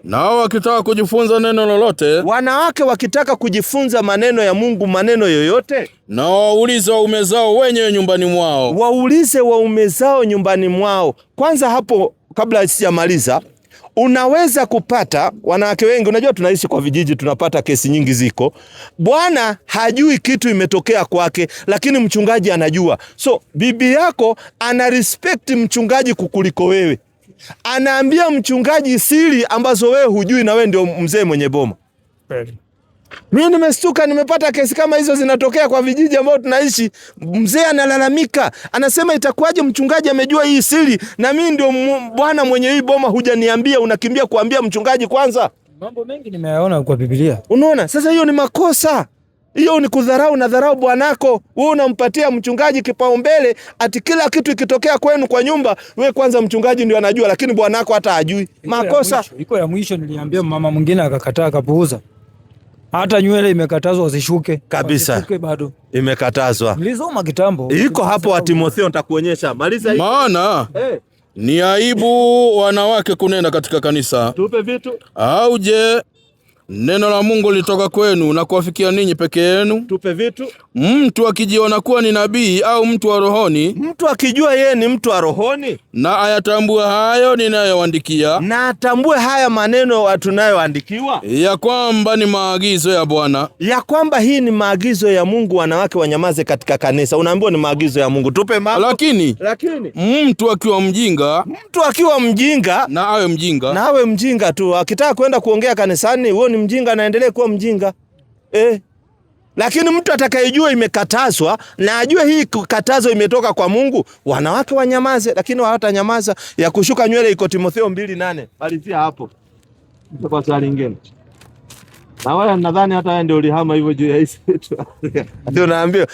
Nao wakitaka kujifunza neno lolote, wanawake wakitaka kujifunza maneno ya Mungu, maneno yoyote, na waulize waume zao wenyewe nyumbani mwao. Waulize waume zao nyumbani mwao. Kwanza hapo kabla sijamaliza, unaweza kupata wanawake wengi, unajua tunaishi kwa vijiji, tunapata kesi nyingi ziko. Bwana hajui kitu imetokea kwake, lakini mchungaji anajua. So bibi yako ana respect mchungaji kukuliko wewe. Anaambia mchungaji siri ambazo wewe hujui, na wewe ndio mzee mwenye boma. Mimi nimestuka, nimepata kesi kama hizo zinatokea kwa vijiji ambao tunaishi. Mzee analalamika, anasema itakuwaje mchungaji amejua hii siri na mimi ndio bwana mwenye hii boma, hujaniambia, unakimbia kuambia mchungaji kwanza. Mambo mengi nimeyaona kwa Biblia. Unaona? Sasa hiyo ni makosa. Hiyo ni kudharau na dharau bwanako. Wewe unampatia mchungaji kipaumbele, ati kila kitu ikitokea kwenu kwa nyumba, wewe kwanza mchungaji ndio anajua, lakini bwanako hata hajui. Makosa. Iko ya mwisho niliambia mama mwingine akakataa, akapuuza. Hata nywele imekatazwa usishuke. Kabisa. Usishuke bado. Imekatazwa. Nilisoma kitambo. Iko hapo wa Timotheo, nitakuonyesha. Maliza hiyo. Maana ni aibu wanawake kunena katika kanisa. Tupe vitu. Au je, neno la Mungu litoka kwenu na kuwafikia ninyi peke yenu? Tupe vitu. Mtu akijiona kuwa ni nabii au mtu wa rohoni, mtu akijua yeye ni mtu wa rohoni, na ayatambue hayo ninayoandikia, na atambue haya maneno tunayoandikiwa, ya kwamba ni maagizo ya Bwana, ya kwamba hii ni maagizo ya Mungu, wanawake wanyamaze katika kanisa. Unaambiwa ni maagizo ya Mungu. Tupe mambo. Lakini mtu akiwa mjinga, na awe mjinga tu. Akitaka kwenda kuongea kanisani, wewe ni mjinga, naendelee kuwa mjinga. Lakini mtu atakayejua imekatazwa na ajue hii katazo imetoka kwa Mungu, wanawake wanyamaze, lakini hawatanyamaza. Ya kushuka nywele iko Timotheo 2:8. Malizia hapo. Kwa swali lingine. Na wewe nadhani hata wewe ndio ulihama hivyo juu ya hisi. Ndio naambia.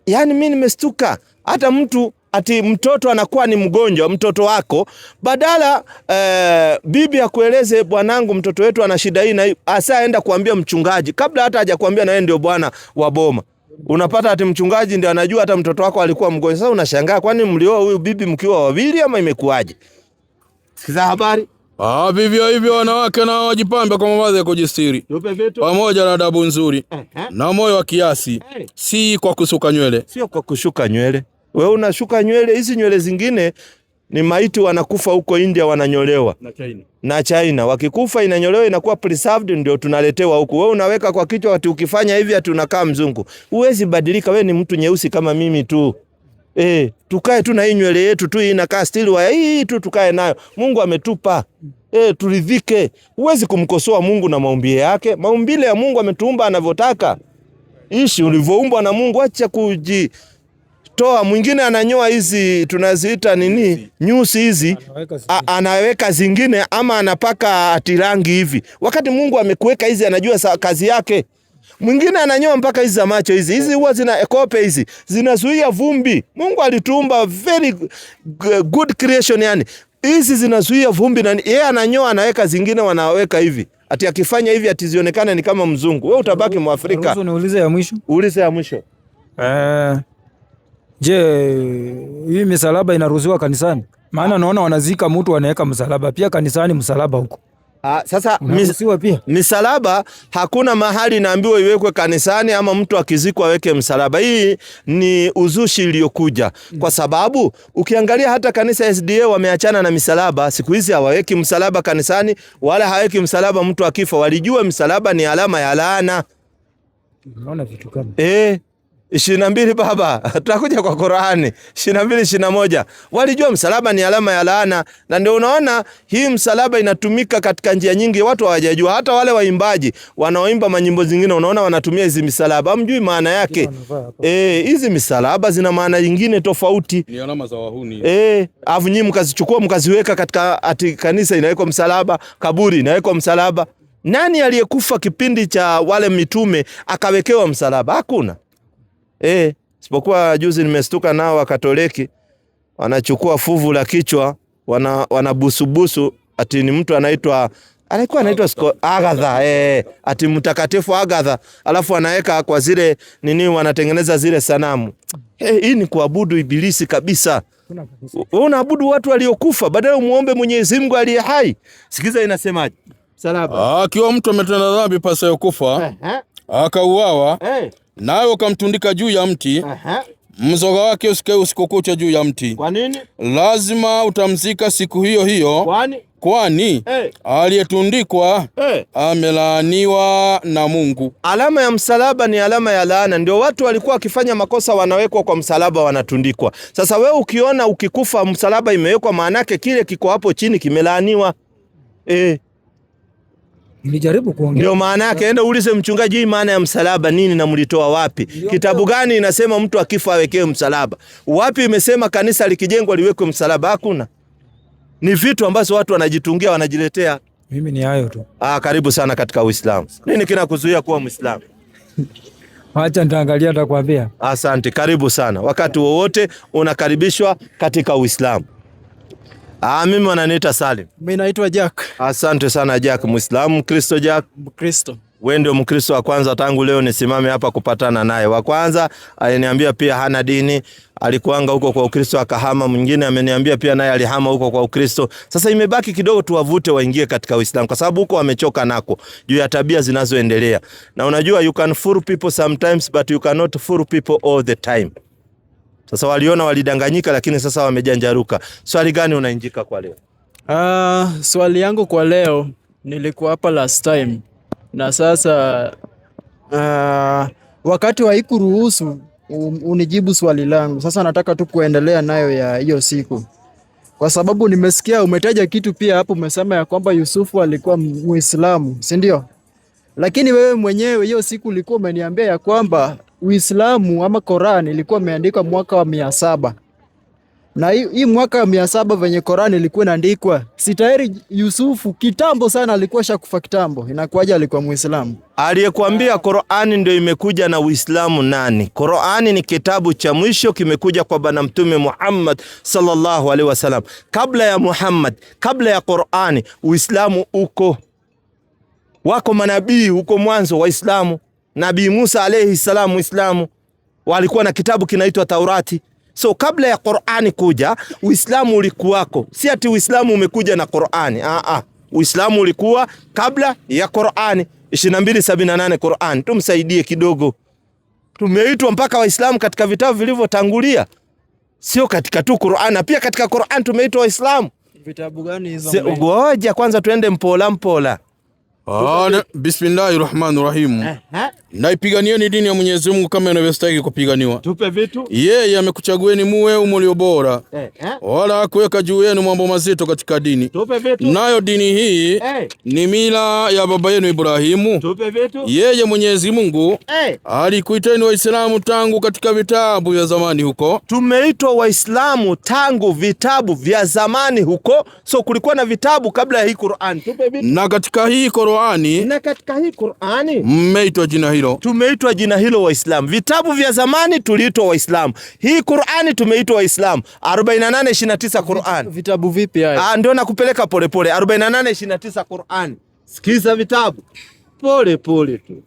Yaani mimi nimestuka. Hata mtu ati mtoto anakuwa ni mgonjwa, mtoto wako, badala bibi akueleze, bwanangu mtoto wetu ana shida hii na hii, asaenda kuambia mchungaji kabla hata hajakwambia na yeye ndio bwana wa boma. Unapata ati mchungaji ndio anajua hata mtoto wako alikuwa mgonjwa. Sasa unashangaa, kwani mlioa huyu bibi mkiwa wawili ama imekuaje? Sikiza habari. Vivyo hivyo wanawake na wajipambe kwa mavazi ya kujistiri, pamoja na adabu nzuri na moyo wa kiasi, si kwa kusuka nywele. Sio kwa kushuka nywele. Wewe unashuka nywele, hizi nywele zingine Ni maiti wanakufa huko India wananyolewa. Na China. Wakikufa inanyolewa inakuwa preserved ndio tunaletewa huku. Wewe unaweka kwa kichwa ati ukifanya hivi ati unakaa mzungu. Huwezi badilika, wewe ni mtu nyeusi kama mimi tu. Tukae tu na hii nywele yetu tu inakaa still wa hii tu tukae nayo. Mungu ametupa. Turidhike. Huwezi kumkosoa Mungu na maumbile yake. Maumbile ya Mungu ametuumba anavyotaka. Ishi ulivyoumbwa na Mungu, acha kujitoa. Mwingine ananyoa hizi tunaziita nini? Nyusi hizi. Anaweka zingine ama anapaka atirangi hivi. Wakati Mungu amekuweka hizi anajua kazi yake. Mwingine ananyoa mpaka hizi za macho hizi. Hizi huwa zina ekope hizi. Zinazuia vumbi. Mungu alituumba very good creation yani. Hizi zinazuia vumbi na yeye ananyoa anaweka zingine wanaweka hivi. Ati akifanya hivi atizionekane ni kama mzungu. Wewe utabaki Mwafrika. Ruhusu niulize ya mwisho. Ulize ya mwisho. Je, hii misalaba inaruhusiwa kanisani? Maana naona wanazika mtu wanaweka msalaba. Pia kanisani msalaba huko. Sasa pia misalaba hakuna mahali naambiwa iwekwe kanisani ama mtu akizikwa aweke msalaba. Hii ni uzushi iliyokuja. Kwa sababu ukiangalia hata kanisa SDA wameachana na misalaba. Siku hizi hawaweki msalaba kanisani wala haweki msalaba mtu akifa. Walijua msalaba ni alama ya laana. Unaona vitu kama 22 baba, tutakuja kwa Qur'ani 22:21. Walijua msalaba ni alama ya laana, na ndio unaona hii msalaba inatumika katika njia nyingi, watu hawajajua. Hata wale waimbaji wanaoimba manyimbo zingine unaona wanatumia hizi misalaba, hamjui maana yake. Hizi misalaba zina maana nyingine tofauti. Ni alama za wahuni. Afu nyinyi mkazichukua mkaziweka katika ati kanisa inawekwa msalaba, kaburi inawekwa msalaba. Nani aliyekufa kipindi cha wale mitume akawekewa msalaba? Hakuna. Sipokuwa juzi nimestuka nao Wakatoliki wanachukua fuvu la kichwa wanabusubusu ati ni mtu alikuwa anaitwa Agatha, ati mtakatifu Agatha, alafu anaweka kwa zile nini wanatengeneza zile sanamu. Hii ni kuabudu ibilisi kabisa. Unaabudu watu waliokufa badala umuombe Mwenyezi Mungu aliye hai. Sikiza inasemaje? Msalaba. Akiwa mtu ametenda dhambi pasayo kufa, akauawa, nawe ukamtundika juu ya mti, mzoga wake usikae usiku kucha juu ya mti. Kwa nini? Lazima utamzika siku hiyo hiyo. Kwani aliyetundikwa amelaaniwa na Mungu. Alama ya msalaba ni alama ya laana. Ndio watu walikuwa wakifanya makosa wanawekwa kwa msalaba wanatundikwa. Sasa wewe ukiona ukikufa msalaba imewekwa, maana yake kile kiko hapo chini kimelaaniwa. Nilijaribu kuongea. Ndio maana yake, enda ulize mchungaji hii maana ya msalaba nini na mlitoa wapi? Kitabu gani inasema mtu akifa awekewe msalaba? Wapi imesema kanisa likijengwa liwekwe msalaba? Hakuna. Ni vitu ambazo watu wanajitungia wanajiletea. Mimi ni hayo tu. Karibu sana katika Uislamu. Nini kinakuzuia kuwa Muislamu? Acha nitaangalia nitakwambia. Asante, karibu sana. Wakati wowote unakaribishwa katika Uislamu. Mimi wananiita Salim. Mimi naitwa Jack. Asante sana Jack. Muislamu, Mkristo Jack? Mkristo. Wewe ndio Mkristo wa kwanza tangu leo nisimame hapa kupatana naye. Wa kwanza aliniambia pia hana dini, alikuanga huko kwa Ukristo akahama. Mwingine ameniambia pia naye alihama huko kwa Ukristo. Sasa imebaki kidogo tuwavute waingie katika Uislamu kwa sababu huko wamechoka nako juu ya tabia zinazoendelea. Na unajua you can fool people sometimes but you cannot fool people all the time. Sasa waliona walidanganyika lakini sasa wamejanjaruka. Swali gani unainjika kwa leo? Swali yangu kwa leo, nilikuwa hapa last time. Na sasa wakati haikuruhusu unijibu swali langu. Sasa nataka tu kuendelea nayo ya hiyo siku. Kwa sababu nimesikia umetaja kitu pia hapo, umesema ya kwamba Yusufu alikuwa Muislamu, si ndio? Lakini wewe mwenyewe hiyo siku ulikuwa umeniambia ya kwamba Uislamu ama Qur'an ilikuwa imeandikwa mwaka wa 700. Na hii mwaka wa 700 venye Qur'an ilikuwa inaandikwa, si tayari Yusufu kitambo sana alikuwa shakufa kitambo. Inakuwaje alikuwa Muislamu? Aliyekuambia Qur'ani ndio imekuja na Uislamu nani? Qur'ani ni kitabu cha mwisho, kimekuja kwa bwana mtume Muhammad sallallahu alaihi wasallam. Kabla ya Muhammad, kabla ya Qur'ani, Uislamu uko. Wako manabii huko mwanzo Waislamu. Nabii Musa alayhi salam Muislamu, walikuwa na kitabu kinaitwa Taurati. So kabla ya Qur'ani kuja, Uislamu ulikuwako. Si ati Uislamu umekuja na Qur'ani. Uislamu ulikuwa kabla ya Qur'ani. 22:78 Qur'an. Tumsaidie kidogo. Tumeitwa mpaka Waislamu katika vitabu vilivyotangulia. Sio katika tu Qur'an, na pia katika Qur'an tumeitwa Waislamu. Vitabu gani hizo? Ngoja kwanza tuende mpola mpola. Bismillahirrahmanirrahim. Naipiganieni dini ya Mwenyezi Mungu kama inavyostahili kupiganiwa. Tupe vitu. Yeye amekuchagueni muwe umulio bora. Wala hakuweka juu yenu mambo mazito katika dini. Tupe vitu. Nayo dini hii ni mila ya baba yenu Ibrahimu. Tupe vitu. Yeye Mwenyezi Mungu alikuiteni Waislamu tangu katika vitabu vya zamani huko. Tumeitwa Waislamu tangu vitabu vya zamani huko. So kulikuwa na vitabu kabla ya hii Qur'an. Tupe vitu. Na katika hii Qur'ani mmeitwa jina hilo. Tumeitwa jina hilo Waislamu. Vitabu vya zamani tuliitwa Waislamu. Hii Qur'ani tumeitwa Waislamu. 48:29 Qur'an. Vitabu vipi haya? Ndio nakupeleka pole pole. 48:29 Qur'an. Sikiza vitabu. Pole pole tu.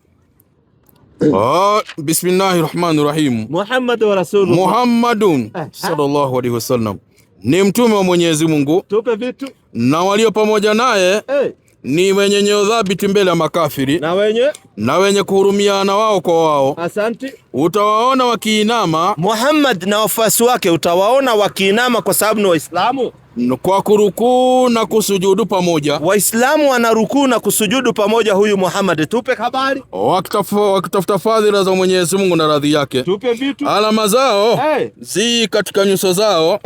Bismillahirrahmanirrahim. Muhammadun sallallahu alaihi wasallam ni mtume wa Mwenyezi Mungu. Tupe vitu. Na walio pamoja naye ni wenye nyoyo thabiti mbele ya makafiri, na wenye kuhurumiana wao kwa wao. Asante. Utawaona wakiinama, Muhammad na wafuasi wake utawaona wakiinama kwa sababu ni Waislamu, kwa kurukuu na kusujudu pamoja. Waislamu wanarukuu na kusujudu pamoja. Huyu Muhammad, tupe habari. Wakitafuta fadhila za Mwenyezi Mungu na radhi yake. Tupe vitu. Alama zao zi katika nyuso zao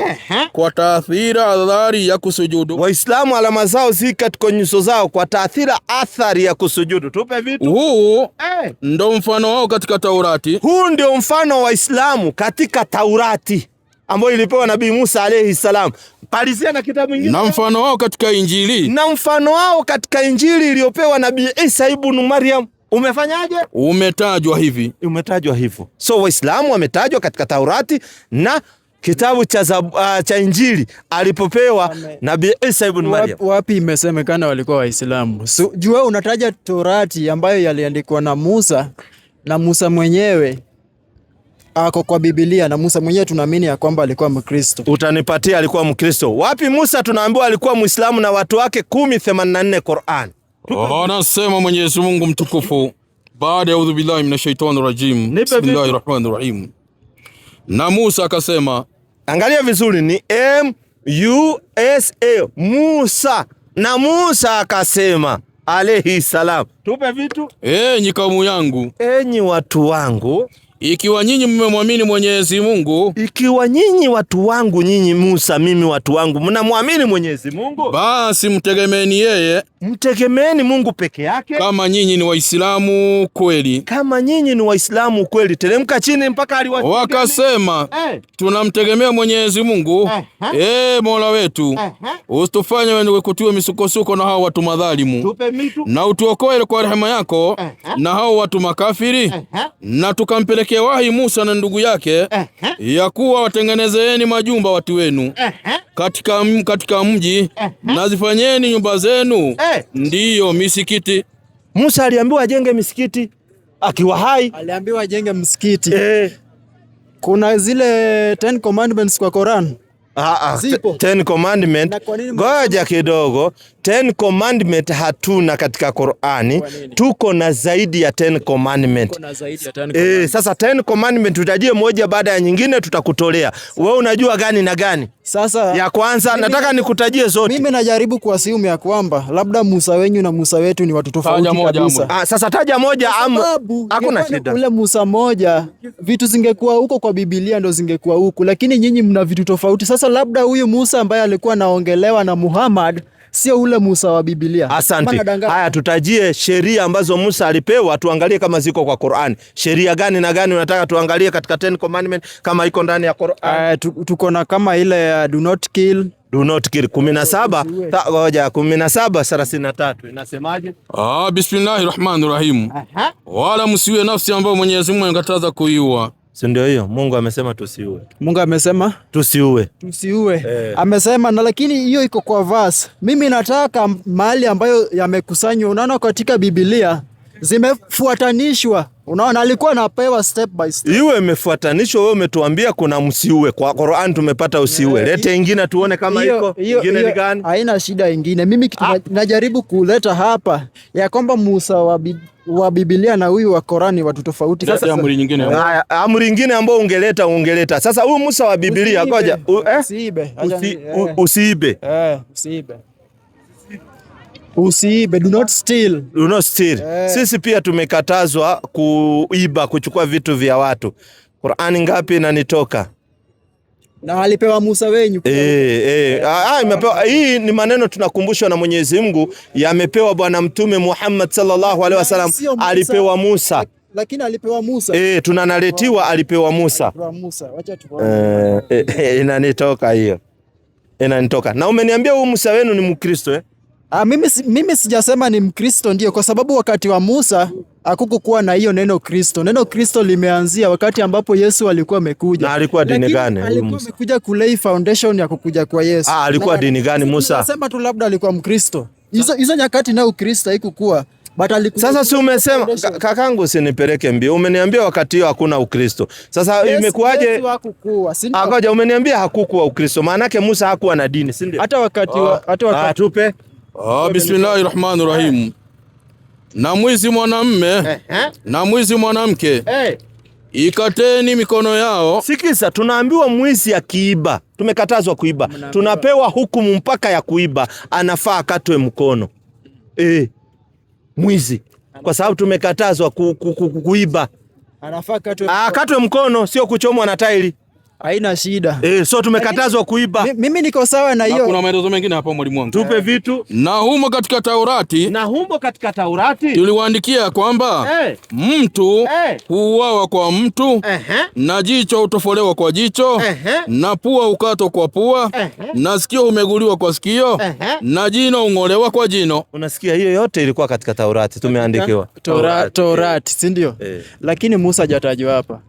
kwa taathira athari ya kusujudu. Waislamu alama zao zi katika nyuso zao kwa taathira athari ya kusujudu. Tupe vitu. Huu ndo mfano wao katika Taurati. Huu ndio mfano wa Waislamu katika Taurati ambayo ilipewa Nabii Musa alayhi salam. Palizia na kitabu kingine. Na mfano wao katika Injili. Na mfano wao katika Injili iliyopewa Nabii Isa ibn Maryam. Umefanyaje? Umetajwa hivi. Umetajwa hivyo. So Waislamu wametajwa katika Taurati na kitabu cha Injili alipopewa Nabii Isa ibn Maryam. Wapi imesemekana walikuwa Waislamu? So, jua unataja Taurati ambayo yaliandikwa na Musa, na Musa mwenyewe ako kwa Biblia, na Musa mwenyewe tunaamini ya kwamba alikuwa Mkristo. Utanipatia alikuwa Mkristo. Wapi Musa tunaambiwa alikuwa Muislamu na watu wake 10:84 Qur'an. Anasema Mwenyezi Mungu mtukufu baada ya udhubillahi minashaitanir rajim. Bismillahirrahmanirrahim. Na Musa akasema, angalia vizuri, ni M-U-S-A, Musa. Na Musa akasema alayhi salam. Tupe vitu. Enyi kaumu yangu, enyi watu wangu, ikiwa nyinyi mmemwamini Mwenyezi Mungu, ikiwa nyinyi watu wangu, nyinyi Musa, mimi watu wangu, mnamwamini Mwenyezi Mungu, basi mtegemeeni yeye, mtegemeeni Mungu peke yake. Kama nyinyi ni Waislamu kweli, kama nyinyi ni Waislamu kweli. Teremka chini mpaka aliwafikia. Wakasema tunamtegemea Mwenyezi Mungu, Mola wetu, usitufanye wenye kutiwa misukosuko na hao watu madhalimu, tupe mitu, na utuokoe kwa rehema yako na hao watu makafiri. Na tukampelekea wahi Musa na ndugu yake ya kuwa watengenezeeni majumba watu wenu katika mji, na zifanyeni nyumba zenu ndiyo misikiti. Musa aliambiwa ajenge misikiti akiwa hai. Aliambiwa ajenge msikiti. Kuna zile 10 commandments kwa Quran. Zipo 10 commandment. Ngoja kidogo. 10 commandment hatuna katika Qur'ani. Tuko na zaidi ya 10 commandment. Tuko na zaidi ya 10 commandment. Sasa 10 commandment tutajie moja baada ya nyingine tutakutolea. Wewe unajua gani na gani? Sasa ya kwanza nataka nikutajie zote. Mimi najaribu kuasimu ya kwamba labda Musa wenyu na Musa wetu ni watu tofauti kabisa. Sasa taja moja hakuna shida. Ule Musa moja vitu zingekuwa huko kwa Biblia ndo zingekuwa huko, lakini nyinyi mna vitu tofauti. Sasa labda huyu Musa ambaye alikuwa naongelewa na Muhammad sio ule Musa wa Biblia. Asante. Haya, tutajie sheria ambazo Musa alipewa, tuangalie kama ziko kwa Qur'an. Sheria gani na gani unataka tuangalie katika 10 commandment kama iko ndani ya Qur'an? Tuko na kama ile ya do not kill. Do not kill 17. Ngoja 17:33 inasemaje? Bismillahirrahmanirrahim. Wala msiue nafsi ambayo Mwenyezi Mungu amekataza kuiua. Si ndio hiyo? Mungu amesema tusiue. Mungu amesema tusiue. Amesema, na lakini hiyo iko kwa verse. Mimi nataka mahali ambayo yamekusanywa, unaona katika Biblia zimefuatanishwa Unaona alikuwa anapewa step by step. Iwe imefuatanishwa, wewe umetuambia kuna msiue. Kwa Qur'an tumepata usiue. Lete ingine tuone kama iko. Ingine ni gani? Haina shida ingine. Mimi kitu najaribu kuleta hapa ya kwamba Musa wa Biblia na huyu wa Qur'ani watu tofauti. Sasa amri nyingine. Amri nyingine ambayo ungeleta. Sasa huyu Musa wa Biblia ngoja. Usiibe. Usiibe. Usiibe. Usiibe, do not steal. Do not steal. Sisi pia tumekatazwa kuiba, kuchukua vitu vya watu. Qur'ani ngapi inanitoka? Na alipewa Musa wenyu. Imepewa. Hii ni maneno tunakumbushwa na Mwenyezi Mungu, yamepewa Bwana Mtume Muhammad sallallahu alaihi wasallam, alipewa Musa. Lakini alipewa Musa. Tunanaletiwa alipewa Musa. Wacha tuone. Inanitoka hiyo. Inanitoka. Na umeniambia huyu Musa wenu ni Mkristo Mimi sijasema ni Mkristo ndio, kwa sababu wakati wa Musa hakukuwa na hiyo neno Kristo. Neno Kristo limeanzia wakati ambapo Yesu alikuwa amekuja. Na alikuwa dini gani? Alikuwa amekuja kulay foundation ya kukuja kwa Yesu. Alikuwa dini gani Musa? Nasema tu labda alikuwa Mkristo. Hizo nyakati na Ukristo haikukua. Sasa si umesema kakangu, usinipeleke mbio. Umeniambia wakati hiyo hakuna Ukristo. Sasa imekuwaje? Akaja umeniambia hakukuwa Ukristo. Maana yake Musa hakuwa na dini, si ndio? Hata wakati tupe. Bismillahirrahmanirrahim. Na mwizi mwanamume na mwizi mwanamke ikateni mikono yao. Sikiza, tunaambiwa mwizi akiiba, tumekatazwa kuiba. Tunapewa hukumu mpaka ya kuiba, anafaa akatwe mkono. Mwizi, kwa sababu tumekatazwa kuiba, anafaa akatwe mkono, sio kuchomwa na tairi. Haina shida. So tumekatazwa kuiba. Mimi niko sawa na hiyo. Kuna maelezo mengine hapo mwalimu wangu. Tupe vitu. Na humo katika Taurati tuliwaandikia kwamba mtu huuawa kwa mtu, na jicho hutofolewa kwa jicho, na pua hukatwa kwa pua, na sikio humeguliwa kwa sikio, na jino hung'olewa kwa jino. Unasikia, hiyo yote ilikuwa katika Taurati, tumeandikiwa. Taurati, si ndio? Lakini Musa hajatajwa hapa.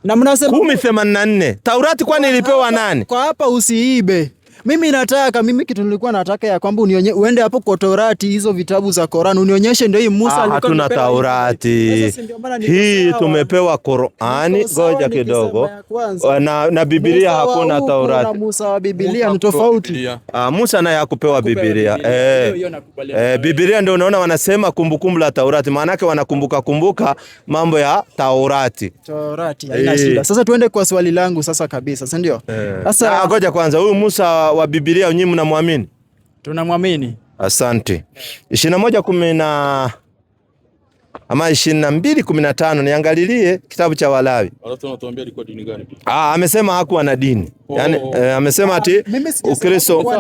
Na mnasema 10:84. Taurati kwani ilipewa nani? Kwa hapa usiibe. Mimi kitu nilikuwa nataka ya kwamba uende hapo kwa Taurati, hizo vitabu za Qur'an unionyeshe ndio hii Musa alikuwa. Hatuna Taurati. Hii tumepewa Qur'ani. Ngoja kidogo. Na Biblia hakuna Taurati. Na Musa wa Biblia ni tofauti. Musa naye hakupewa Biblia. Biblia ndio unaona wanasema kumbukumbu la Taurati. Maana yake wanakumbuka mambo ya Taurati. Haina shida. Sasa tuende kwa swali langu sasa kabisa, si ndio? Sasa ngoja kwanza, huyu Musa wa Biblia nyinyi mnamwamini? Tunamwamini. Asante. 21:10 ama 22:15, niangalilie kitabu cha Walawi. Alafu tunatuambia alikuwa dini gani? Amesema hakuwa na dini. Yaani amesema ati Ukristo.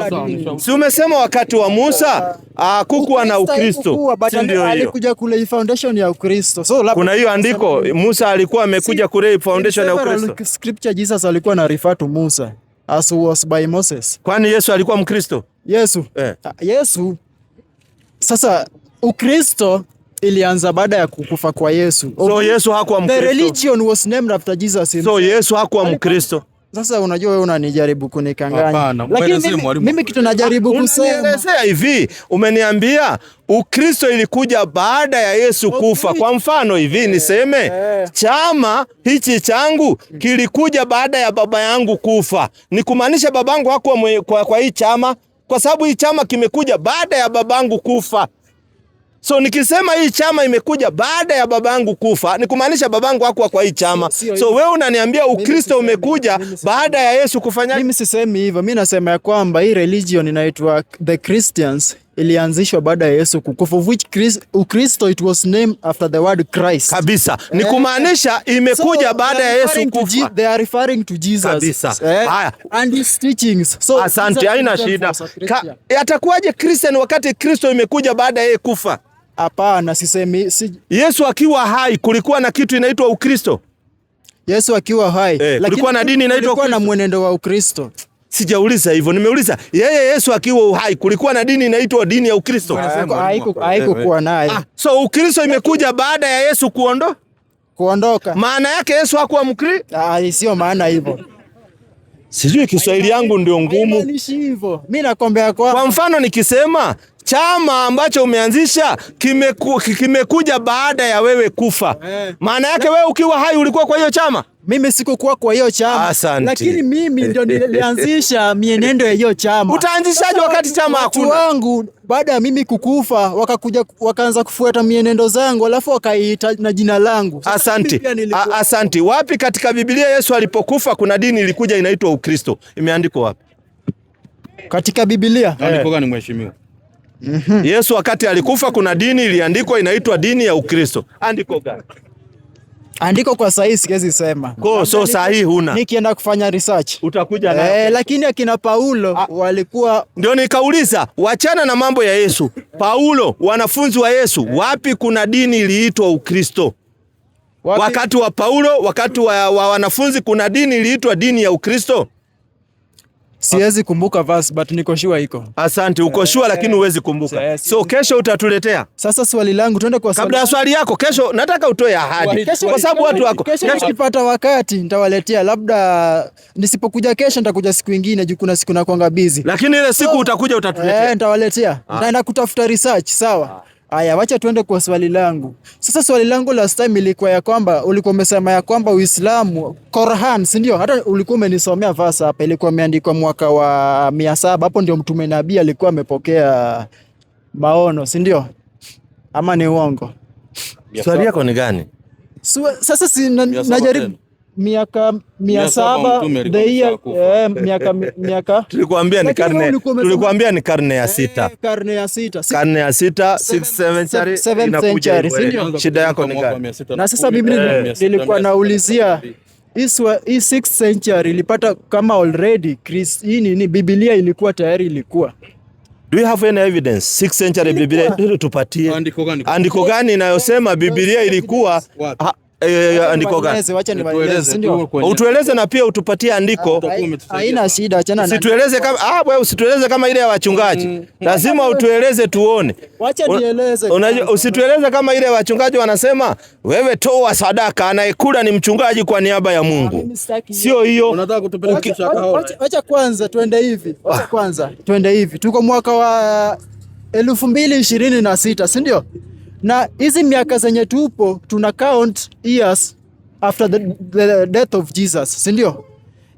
Si umesema wakati wa Musa hakukuwa na Ukristo. Ndio alikuja kule foundation ya Ukristo. So kuna hiyo andiko Musa alikuwa amekuja kule foundation ya Ukristo. Scripture Jesus alikuwa na refer to Musa as was by Moses. Kwani Yesu alikuwa Mkristo? Yesu. Sasa Ukristo ilianza baada ya kukufa kwa Yesu. So Yesu hakuwa Mkristo. The religion was named after Jesus himself. So Yesu hakuwa Mkristo. Sasa unajua wewe unanijaribu kunikanganya. Lakini mimi kitu najaribu kusema. Unanielezea hivi, umeniambia Ukristo ilikuja baada ya Yesu kufa. Kwa mfano hivi niseme, chama hichi changu kilikuja baada ya baba yangu kufa. Ni kumaanisha babangu hakuwa kwa hii chama, kwa sababu hii chama kimekuja baada ya babangu kufa. So nikisema hii chama imekuja baada ya babangu kufa, ni kumaanisha babangu hakuwa kwa hii chama. So wewe unaniambia Ukristo umekuja baada ya Yesu kufanya? Mimi sisemi hivyo. Mimi nasema ya kwamba hii religion inaitwa the Christians ilianzishwa baada ya Yesu kukufa, which Ukristo it was named after the word Christ. Kabisa. Ni kumaanisha imekuja baada ya Yesu kufa. They are referring to Jesus. Kabisa. Haya. And his teachings. So asante, haina shida. Atakuwaje Christian wakati Kristo imekuja baada ya yeye kufa? Hapana, sisemi Yesu akiwa hai kulikuwa na kitu inaitwa Ukristo. Yesu akiwa hai, kulikuwa na dini inaitwa kulikuwa na mwenendo wa Ukristo. Sijauliza hivyo, nimeuliza yeye Yesu akiwa hai kulikuwa na dini inaitwa dini ya Ukristo. Haikuwa naye. So Ukristo imekuja baada ya Yesu kuondoka. Maana yake Yesu hakuwa Mkristo? Sio maana hivyo. Sijui Kiswahili yangu ndio ngumu. Mimi nakwambia kwa mfano nikisema chama ambacho umeanzisha kimekuja baada ya wewe kufa. Maana yake wewe ukiwa hai ulikuwa kwa hiyo chama? Mimi sikukuwa kwa hiyo chama. Asante. Lakini mimi ndio nilianzisha mienendo ya hiyo chama. Utaanzishaje wakati chama hakuna? Watu wangu baada ya mimi kukufa wakakuja wakaanza kufuata mienendo zangu alafu wakaita na jina langu. Asante. Wapi katika Biblia Yesu alipokufa kuna dini ilikuja inaitwa Ukristo? Imeandikwa wapi? Katika Biblia. Andiko gani mheshimiwa? Yesu wakati alikufa kuna dini iliandikwa inaitwa dini ya Ukristo. Andiko gani? Andiko kwa sahihi siwezi sema. So sahihi huna. Nikienda kufanya research. Utakuja na. Lakini akina Paulo walikuwa ndio nikauliza, wachana na mambo ya Yesu. Paulo, wanafunzi wa Yesu, wapi kuna dini iliitwa Ukristo? Wakati wa Paulo, wakati wa wanafunzi kuna dini iliitwa dini ya Ukristo? Siwezi kumbuka verse but niko sure iko. Asante, uko sure lakini huwezi kumbuka. So kesho utatuletea. Sasa swali langu tuende kwa swali. Kabla ya swali yako kesho nataka utoe ahadi. Kwa sababu watu wako. Kesho nikipata wakati nitawaletea, labda nisipokuja kesho nitakuja siku nyingine juu kuna siku nakuanga busy. Lakini ile siku utakuja utatuletea. Nitawaletea. Naenda kutafuta research, sawa? Aya, wacha tuende kwa swali langu. Sasa swali langu last time ilikuwa ya kwamba ulikuwa umesema ya kwamba Uislamu Qur'an, si ndio? Hata ulikuwa umenisomea verse hapa, ilikuwa imeandikwa mwaka wa 700. Hapo ndio mtume nabii alikuwa amepokea maono, si ndio? Ama ni uongo? Swali yako ni gani? Sasa si najaribu miaka 700 the year miaka tulikuambia ni karne ya 6. Karne ya 6. Karne ya 6, 6th century. Shida yako ni gani? Na sasa mimi nilikuwa naulizia hii 6th century ilipata kama already ni Biblia ilikuwa tayari ilikuwa. Do you have any evidence? 6th century Biblia tupatie. Andiko gani inayosema Biblia ilikuwa andiko gani? Utueleze na pia utupatie andiko. Haina shida, achana na. Usitueleze kama wewe usitueleze kama ile ya wachungaji. Lazima utueleze tuone. Wacha nieleze. Usitueleze kama ile wachungaji wanasema wewe toa sadaka, anayekula ni mchungaji kwa niaba ya Mungu. Sio hiyo. Unataka kutupeleka shaka. Wacha kwanza tuende hivi. Tuko mwaka wa 2026, si ndio? Na hizi miaka zenye tupo tuna count years after the death of Jesus, si ndio?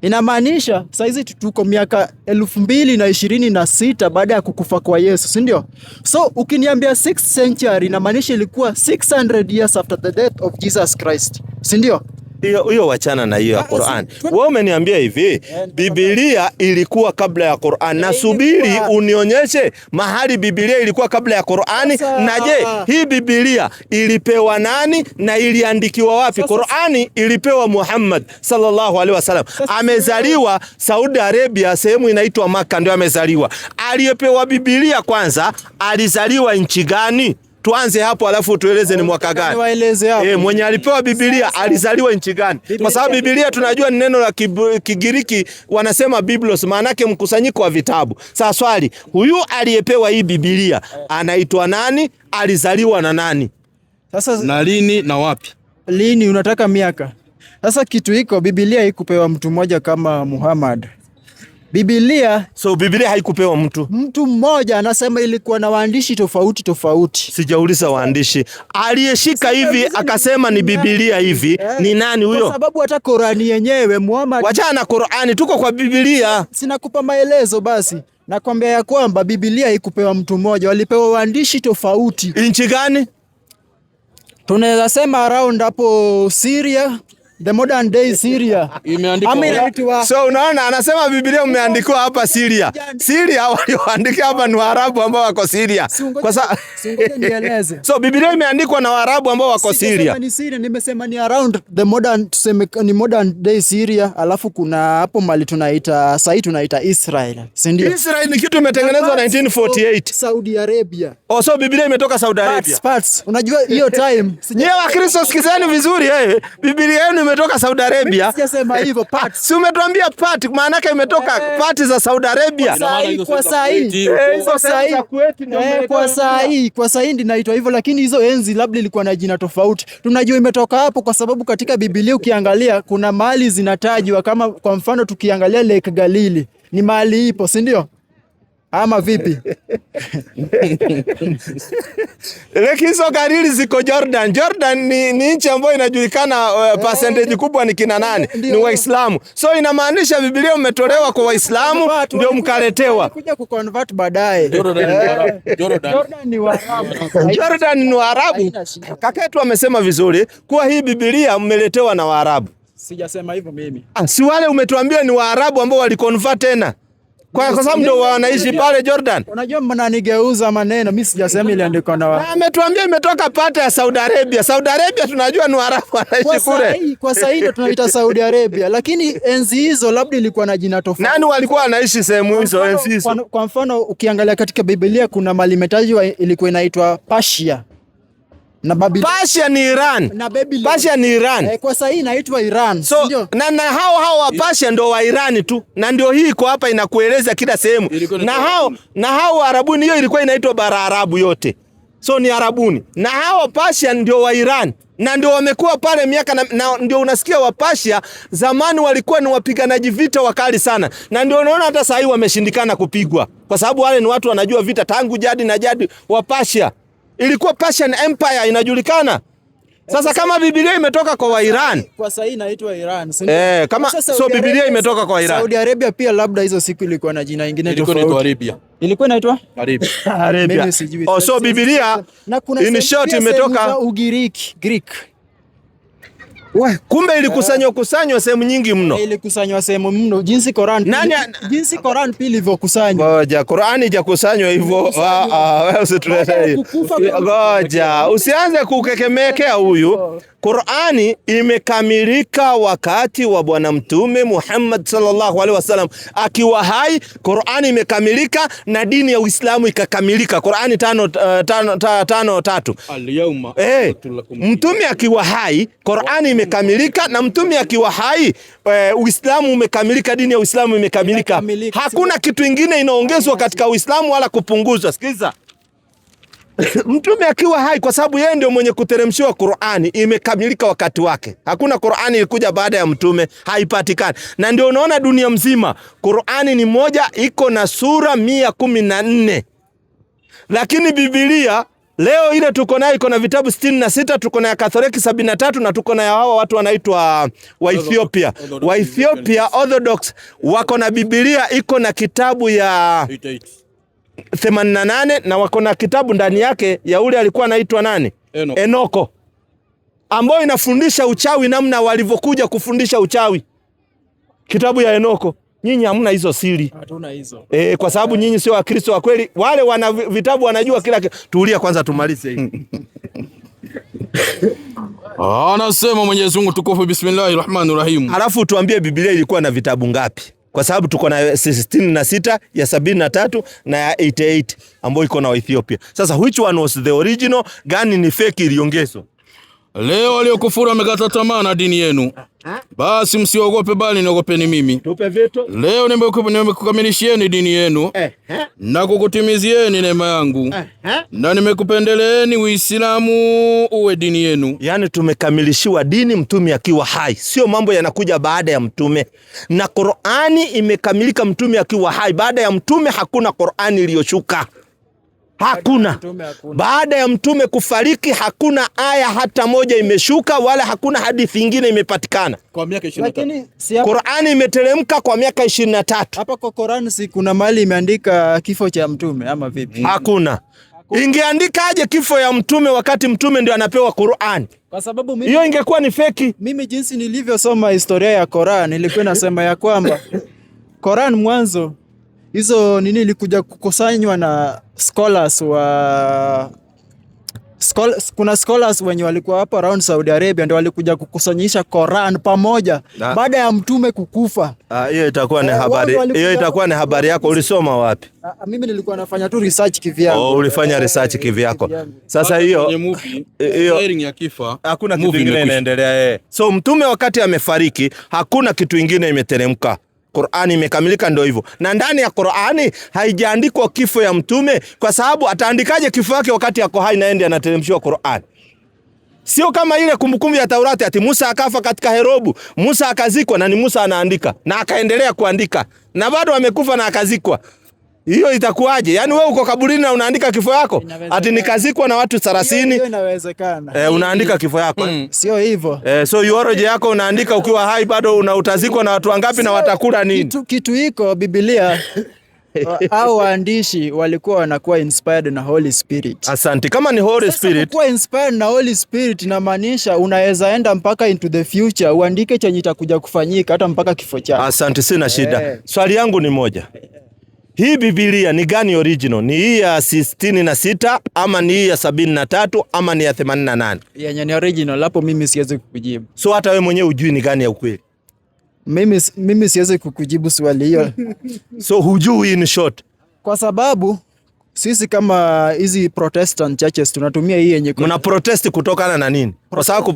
Inamaanisha saizi tuko miaka 2026 baada ya kukufa kwa Yesu, si ndio? So ukiniambia 6th century inamaanisha ilikuwa 600 years after the death of Jesus Christ, si ndio? Hiyo wachana na hiyo ya Qur'an. Wewe umeniambia hivi, Biblia ilikuwa kabla ya Qur'an. Nasubiri unionyeshe mahali Biblia ilikuwa kabla ya Qur'an. Na je, hii Biblia ilipewa nani na iliandikiwa wapi? Qur'an ilipewa Muhammad sallallahu alaihi wasallam. Amezaliwa Saudi Arabia, sehemu inaitwa Makkah ndio amezaliwa. Aliyepewa Biblia kwanza alizaliwa nchi gani? Tuanze hapo alafu tueleze ni mwaka gani. Mwenye alipewa Biblia alizaliwa nchi gani? Kwa sababu Biblia tunajua ni neno la Kigiriki, wanasema Biblos, maana yake mkusanyiko wa vitabu. Sasa swali, huyu aliyepewa hii Biblia anaitwa nani? Alizaliwa na nani? Sasa na lini na wapi? Lini unataka miaka? Sasa kitu hiko Biblia haikupewa mtu mmoja kama Muhammad. Biblia haikupewa mtu mmoja, anasema ilikuwa na waandishi tofauti. Sijauliza waandishi. Aliyeshika hivi akasema ni Biblia hivi ni nani huyo? Kwa sababu hata Qur'ani yenyewe Muhammad. Wachana na Qur'ani, tuko kwa Biblia. Sinakupa maelezo basi. Nakwambia ya kwamba Biblia haikupewa mtu mmoja, walipewa waandishi tofauti. Nchi gani? Tunaweza sema around hapo Syria. The modern day Syria. Imeandikwa. So unaona anasema Biblia umeandikwa hapa Syria. Syria walioandika hapa ni Waarabu ambao wako Syria. Kwa sababu nieleze. So Biblia imeandikwa na Waarabu ambao wako Syria. Ni Syria, nimesema ni around the modern, tuseme ni modern day Syria, alafu kuna hapo mali tunaita Israel. Si ndio? Israel ni kitu imetengenezwa 1948. Saudi Arabia. So Biblia imetoka Saudi Arabia. Parts. Unajua hiyo time. Nyewe Wakristo sikizeni vizuri Biblia yenu imetoka Saudi Arabia. Sijasema hivyo parts. Si umetuambia part, maana yake imetoka parts za Saudi Arabia. Kwa saa hii ndinaitwa hivyo, lakini hizo enzi labda ilikuwa na jina tofauti. Tunajua imetoka hapo kwa sababu katika Biblia ukiangalia kuna mahali zinatajwa, kama kwa mfano tukiangalia Lake Galili ni mahali ipo, si ndio? Ama vipi? Lakini hizo kariri ziko Jordan. Jordan ni nchi ambayo inajulikana percentage kubwa ni kina nani? Ni Waislamu. So inamaanisha Biblia umetolewa kwa Waislamu ndio mkaletewa. Kuja kuconvert baadaye. Jordan ni Waarabu. Jordan ni Waarabu. Kaka yetu amesema vizuri kuwa hii Biblia mmeletewa na Waarabu. Sijasema hivyo mimi. Si wale umetuambia ni Waarabu ambao waliconvert tena. Kwa sababu ndio wanaishi pale Jordan. Unajua mnanigeuza maneno, mimi sijasema ile andiko na ametuambia imetoka pata ya Saudi Arabia. Saudi Arabia tunajua ni Waarabu wanaishi kule. Kwa sasa ndio tunaita Saudi Arabia, lakini enzi hizo labda ilikuwa na jina tofauti. Nani walikuwa wanaishi sehemu hizo enzi hizo? Kwa mfano ukiangalia katika Biblia kuna mahali imetajwa ilikuwa inaitwa Persia. Na Babylon. Persia ni Iran. Na Babylon. Persia ni Iran. Kwa sasa hii inaitwa Iran. So, na hao wa Persia ndio wa Iran tu. Na ndio hii iko hapa inakueleza kila sehemu. Na hao Arabuni hiyo ilikuwa inaitwa bara Arabu yote. So ni Arabuni. Na hao Persia ndio wa Iran. Na ndio wamekuwa pale miaka na ndio unasikia wa Persia zamani walikuwa ni wapiganaji vita wakali sana. Na ndio unaona hata sasa hivi wameshindikana kupigwa. Kwa sababu wale ni watu wanajua vita tangu jadi na jadi wa Persia. Ilikuwa Persian Empire inajulikana. Sasa kama Biblia imetoka kwa Wairan. Kwa sasa inaitwa Iran. Kama so Biblia imetoka kwa Iran. Saudi Arabia pia labda hizo siku ilikuwa na jina lingine tofauti. Ilikuwa inaitwa Arabia. Ilikuwa inaitwa Arabia. So Biblia in short imetoka Ugiriki, Greek. Kumbe ilikusanywa sehemu nyingi mno. Ilikusanywa sehemu mno jinsi Quran pia ilivyokusanywa. Ngoja, Qur'ani hajakusanywa hivyo. Wewe usitulete hiyo. Ngoja, usianze kukekemekea huyu. Qur'ani imekamilika wakati wa Bwana Mtume Muhammad sallallahu alaihi wasallam akiwa hai. Qur'ani imekamilika na dini ya Uislamu ikakamilika. Qur'ani 5:3. Al-yawma Mtume akiwa hai, Qur'ani imekamilika na mtume akiwa hai, Uislamu umekamilika, dini ya Uislamu imekamilika. Hakuna kitu kingine inaongezwa katika Uislamu wala kupunguzwa. Sikiza. Mtume akiwa hai kwa sababu yeye ndio mwenye kuteremshiwa Qur'ani imekamilika wakati wake. Hakuna Qur'ani ilikuja baada ya mtume, haipatikani. Na ndio unaona dunia mzima Qur'ani ni moja, iko na sura 114. Lakini Biblia leo ile tuko nayo iko na vitabu 66, tuko na ya Katholiki 73 na tuko na ya hawa watu wanaitwa wa Ethiopia. Wa Ethiopia Orthodox wako na Biblia iko na kitabu ya 88 na wako na kitabu ndani yake ya ule alikuwa anaitwa nani? Enoko. Ambao inafundisha uchawi namna walivyokuja kufundisha uchawi. Kitabu ya Enoko. Nyinyi hamna hizo siri. Hatuna hizo. Kwa sababu nyinyi sio Wakristo wa kweli. Wale wana vitabu wanajua kila kitu. Tulia kwanza tumalize hii. Anasema Mwenyezi Mungu tukufu, Bismillahirrahmanirrahim. Alafu tuambie Biblia ilikuwa na vitabu ngapi? Kwa sababu tuko na 66 ya 73 na ya 88 ambayo iko na Ethiopia. Sasa which one was the original? Gani ni fake iliongezwa? Leo waliokufuru wamekata tamaa na dini yenu. Basi msiogope bali niogopeni mimi. Tupe veto. Leo nimekukamilishieni dini yenu. Na kukutimizieni neema yangu. Na nimekupendeleeni Uislamu uwe dini yenu. Yani tumekamilishiwa dini mtume akiwa hai. Sio mambo yanakuja baada ya mtume. Na Qur'ani imekamilika mtume akiwa hai. Baada ya mtume hakuna Qur'ani iliyoshuka. Hakuna. Baada ya mtume kufariki hakuna aya hata moja imeshuka wala hakuna hadithi nyingine imepatikana. Kwa miaka 23. Qur'ani imeteremka kwa miaka 23. Hapa kwa Qur'an si kuna mahali imeandika kifo cha mtume ama vipi? Hakuna. Ingeandika aje kifo ya mtume wakati mtume ndio anapewa Qur'ani? Kwa sababu mimi hiyo ingekuwa ni feki. Mimi jinsi nilivyosoma historia ya Qur'an nilikuwa nasema ya kwamba Qur'an mwanzo hizo nini ilikuja kukusanywa na kuna scholars wenye walikuwa hapo around Saudi Arabia ndio walikuja kukusanyisha Quran pamoja baada ya mtume kukufa. Hiyo itakuwa ni habari. Hiyo itakuwa ni habari yako. Ulisoma wapi? Mimi nilikuwa nafanya tu research kivyangu. Ulifanya research kivyako. Sasa hiyo ya kifa hakuna kitu kingine inaendelea. So mtume wakati amefariki hakuna kitu kingine imeteremka. Qur'ani imekamilika ndio hivyo. Na ndani ya Qur'ani haijaandikwa kifo ya mtume kwa sababu ataandikaje kifo yake wakati yako hai naende anateremshiwa Qur'ani. Sio kama ile kumbukumbu ya Taurati ati Musa akafa katika Herobu, Musa akazikwa na ni Musa anaandika na akaendelea kuandika na bado amekufa na akazikwa. Hiyo itakuwaje? Yaani wewe uko kaburini na unaandika kifo yako? Ati nikazikwa na watu 30. Hiyo inawezekana. Unaandika kifo yako. Sio hivyo. So eulogy yako unaandika ukiwa hai bado utazikwa na watu wangapi na watakula nini? Kitu hiko Biblia au waandishi walikuwa wanakuwa inspired na Holy Spirit. Asante. Kama ni Holy Spirit, kuwa inspired na Holy Spirit inamaanisha unaweza enda mpaka into the future uandike chenye itakuja kufanyika hata mpaka kifo chako. Asante, sina shida. Swali yangu ni moja. Hii Biblia ni gani original? Ni hii ya 66 ama ni hii ya 73 ama ni ya 88? Yenye ni original hapo mimi siwezi kukujibu. So hata wewe mwenyewe hujui ni gani ya ukweli? Mimi siwezi kukujibu swali hiyo. So hujui in short. Kwa sababu sisi kama hizi Protestant churches tunatumia hii yenye mna protest kutokana na nini? Kwa sababu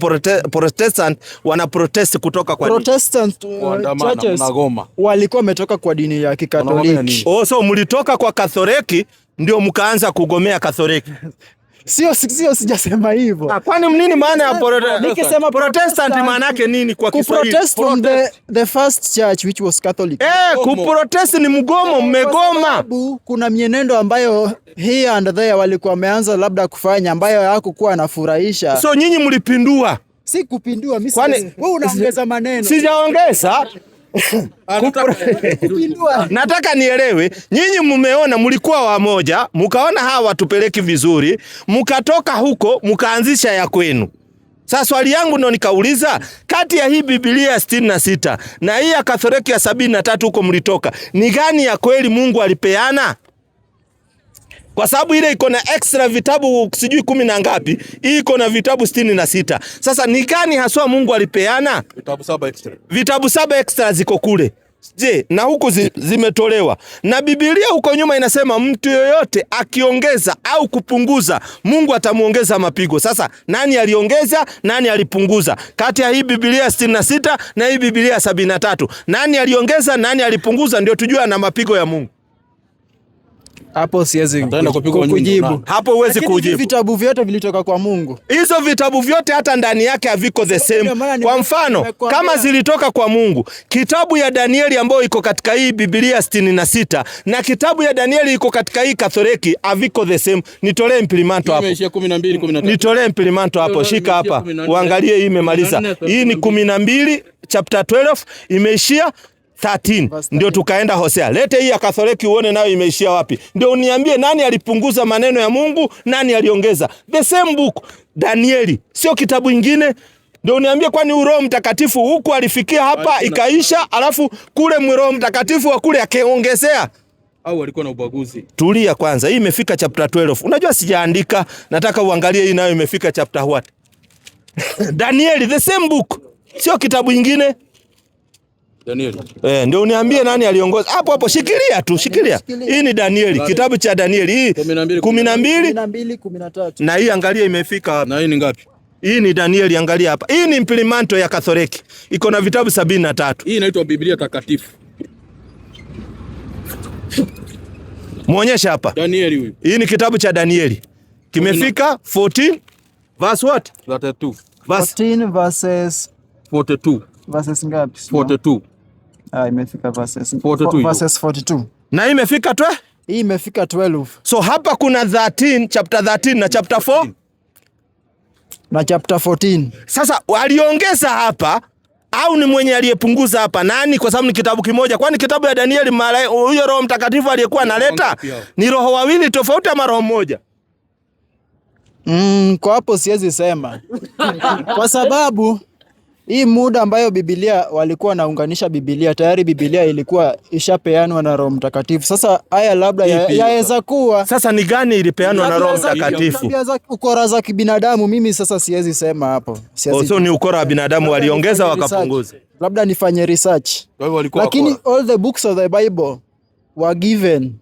Protestant wana protest kutoka kwa Protestant churches walikuwa wametoka kwa dini ya Kikatoliki. So mlitoka kwa Katoliki ndio mkaanza kugomea Katoliki. Sio sijasema hivyo. Kwani nini maana ya Protestant maana yake nini kwa Kiswahili? Protest from the first church which was Catholic. Kuprotest ni mgomo, mmegoma. Kuna mienendo ambayo here and there walikuwa wameanza labda kufanya ambayo hayakuwa yanafurahisha. So nyinyi mlipindua. Si kupindua, mimi wewe unaongeza maneno. Sijaongeza. Nataka nielewe, nyinyi mmeona mlikuwa wamoja, mkaona hawa watupeleki vizuri, mkatoka huko mkaanzisha ya kwenu. Sasa swali yangu ndo nikauliza, kati ya hii Biblia ya 66 na hii ya Katoliki ya 73 huko mlitoka, ni gani ya kweli Mungu alipeana? Kwa sababu ile iko na extra vitabu sijui 10 na ngapi, hii iko na vitabu 66. Sasa ni gani haswa Mungu alipeana? Vitabu 7 extra. Vitabu 7 extra ziko kule. Je, na huku zimetolewa. Na Biblia huko nyuma inasema mtu yoyote akiongeza au kupunguza, Mungu atamuongeza mapigo. Sasa nani aliongeza, nani alipunguza? Kati ya hii Biblia 66 na hii Biblia 73, nani aliongeza, nani alipunguza, ndio tujue na mapigo ya Mungu. Hapo siwezi kujibu. Hapo huwezi kujibu. Vitabu vyote vilitoka kwa Mungu. Hizo vitabu vyote hata ndani yake haviko the same. Kwa mfano, kama zilitoka kwa Mungu, kitabu ya Danieli ambayo iko katika hii Biblia 66 na kitabu ya Danieli iko katika hii Katoliki haviko the same. Nitolee implemento hapo. Imeishia 12 13. Nitolee implemento hapo. Shika hapa. Uangalie hii imemaliza. Hii ni 12 chapter 12 imeishia 13. Ndio tukaenda Hosea. Lete hii ya Katoliki uone nayo imeishia wapi. Ndio uniambie nani alipunguza maneno ya Mungu, nani aliongeza. The same book. Danieli, sio kitabu kingine. Ndio uniambie kwani Roho Mtakatifu huku alifikia hapa ikaisha, alafu kule Roho Mtakatifu wa kule akaongezea. Au walikuwa na ubaguzi. Tulia kwanza. Hii imefika chapter 12. Unajua sijaandika, nataka uangalie hii nayo imefika chapter what. Danieli, the same book. Sio kitabu kingine. Danieli. Ndio uniambie nani aliongoza. Hapo shikilia tu, shikilia. Hii ni Danieli, kitabu cha Danieli. Hii 12 13. Na hii angalia imefika hapa. Na hii ni ngapi? Hii ni Danieli, angalia hapa. Hii ni implemento ya Katoliki. Iko na vitabu 73. Hii inaitwa Biblia takatifu. Muonyesha hapa. Danieli huyu. Hii ni kitabu cha Danieli. Kimefika 14 verse what? 32. 14 verses 42. Verses ngapi? 42. Imefika verses 42. Verses 42. Na hii imefika hii imefika 12. So hapa kuna 13, chapter 13 na chapter 4 na chapter 14. Sasa waliongeza hapa au ni mwenye aliyepunguza hapa? Nani? Kwa sababu ni kitabu kimoja. Kwani kitabu ya Danieli huyo Roho Mtakatifu aliyekuwa analeta ni roho wawili tofauti ama roho moja? Kwa hapo siwezi sema. Kwa sababu hii muda ambayo Biblia walikuwa naunganisha Biblia, tayari Biblia ilikuwa ishapeanwa na Roho Mtakatifu. Sasa haya labda yaweza kuwa. Sasa ni gani ilipeanwa na Roho Mtakatifu? Ukora za kibinadamu mimi sasa siwezi sema hapo. So ni ukora wa binadamu waliongeza wakapunguza. Labda nifanye research. Lakini all the books of the Bible were given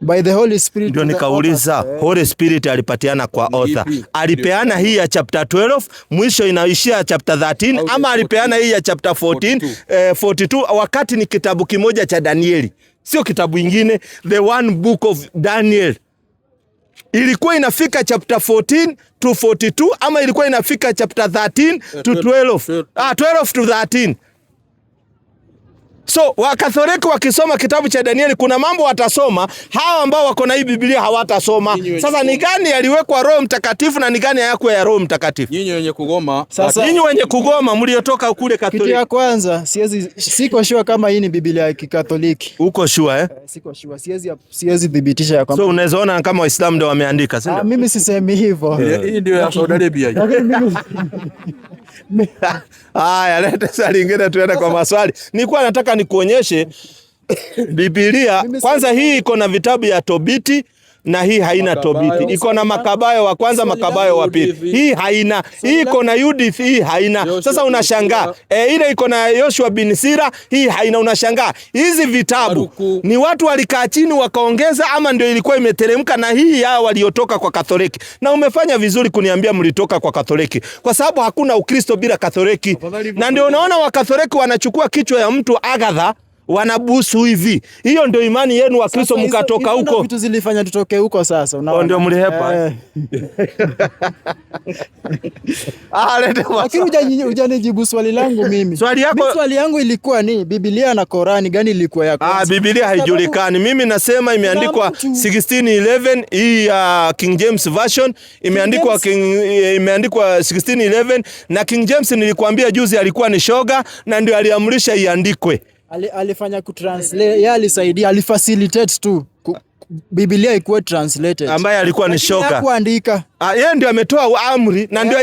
by the Holy Spirit. Ndio nikauliza, Holy Spirit alipatiana kwa author. Alipeana hii ya chapter 12, mwisho inaishia chapter 13, ama alipeana hii ya chapter 14, 42, wakati ni kitabu kimoja cha Danieli. Sio kitabu kingine, the one book of Daniel. Ilikuwa inafika chapter 14 to 42, ama ilikuwa inafika chapter 13 to 12. 12 to 13. So Wakatholiki wakisoma kitabu cha Danieli kuna mambo watasoma, hawa ambao wako na hii Biblia hawatasoma. Sasa ni gani yaliwekwa Roho Mtakatifu na ni gani hayakuwa ya Roho Mtakatifu? Nyinyi wenye kugoma. Sasa nyinyi wenye kugoma mliotoka kule Katoliki. kitu ya kwanza siko sure kama hii ni Biblia ya Kikatoliki. Uko sure Siko sure. Siwezi dhibitisha ya kwamba. So unaweza ona kama Waislamu ndio wameandika, si ndio? Mimi sisemi hivyo. Hii ndio ya Saudi Arabia. Haya, leta swali lingine tuende kwa maswali. Nilikuwa nataka nikuonyeshe Biblia. Kwanza hii iko na vitabu ya Tobiti na hii haina Tobiti. Iko na Makabayo wa kwanza, Makabayo wa pili. Hii haina. Hii iko na Judith, hii haina. Sasa unashangaa. Ile iko na Yoshua bin Sira, hii haina, unashangaa. Hizi vitabu ni watu walikaa chini wakaongeza ama ndio ilikuwa imeteremka, na hii hao waliotoka kwa Katoliki. Na umefanya vizuri kuniambia mlitoka kwa Katoliki, kwa sababu hakuna Ukristo bila Katoliki. Na ndio unaona Wakatoliki wanachukua kichwa ya mtu Agatha wanabusu hivi. Hiyo ndio imani yenu wa Kristo, mkatoka huko. Vitu zilifanya tutoke huko sasa, unaona. Ndio mlihepa. Lakini hujanijibu swali langu mimi. Swali yangu ilikuwa ni Biblia na Korani gani ilikuwa ya kwanza? Biblia haijulikani. Mimi nasema imeandikwa 1611, hii ya King James version imeandikwa 1611, na King James nilikwambia juzi alikuwa ni shoga na ndio aliamrisha iandikwe. Alifanya kutranslate, yeye alisaidia, alifacilitate tu Biblia ikuwe translated. Ambaye alikuwa ni shoga. Kuandika. Yeye ndio ametoa amri na ndio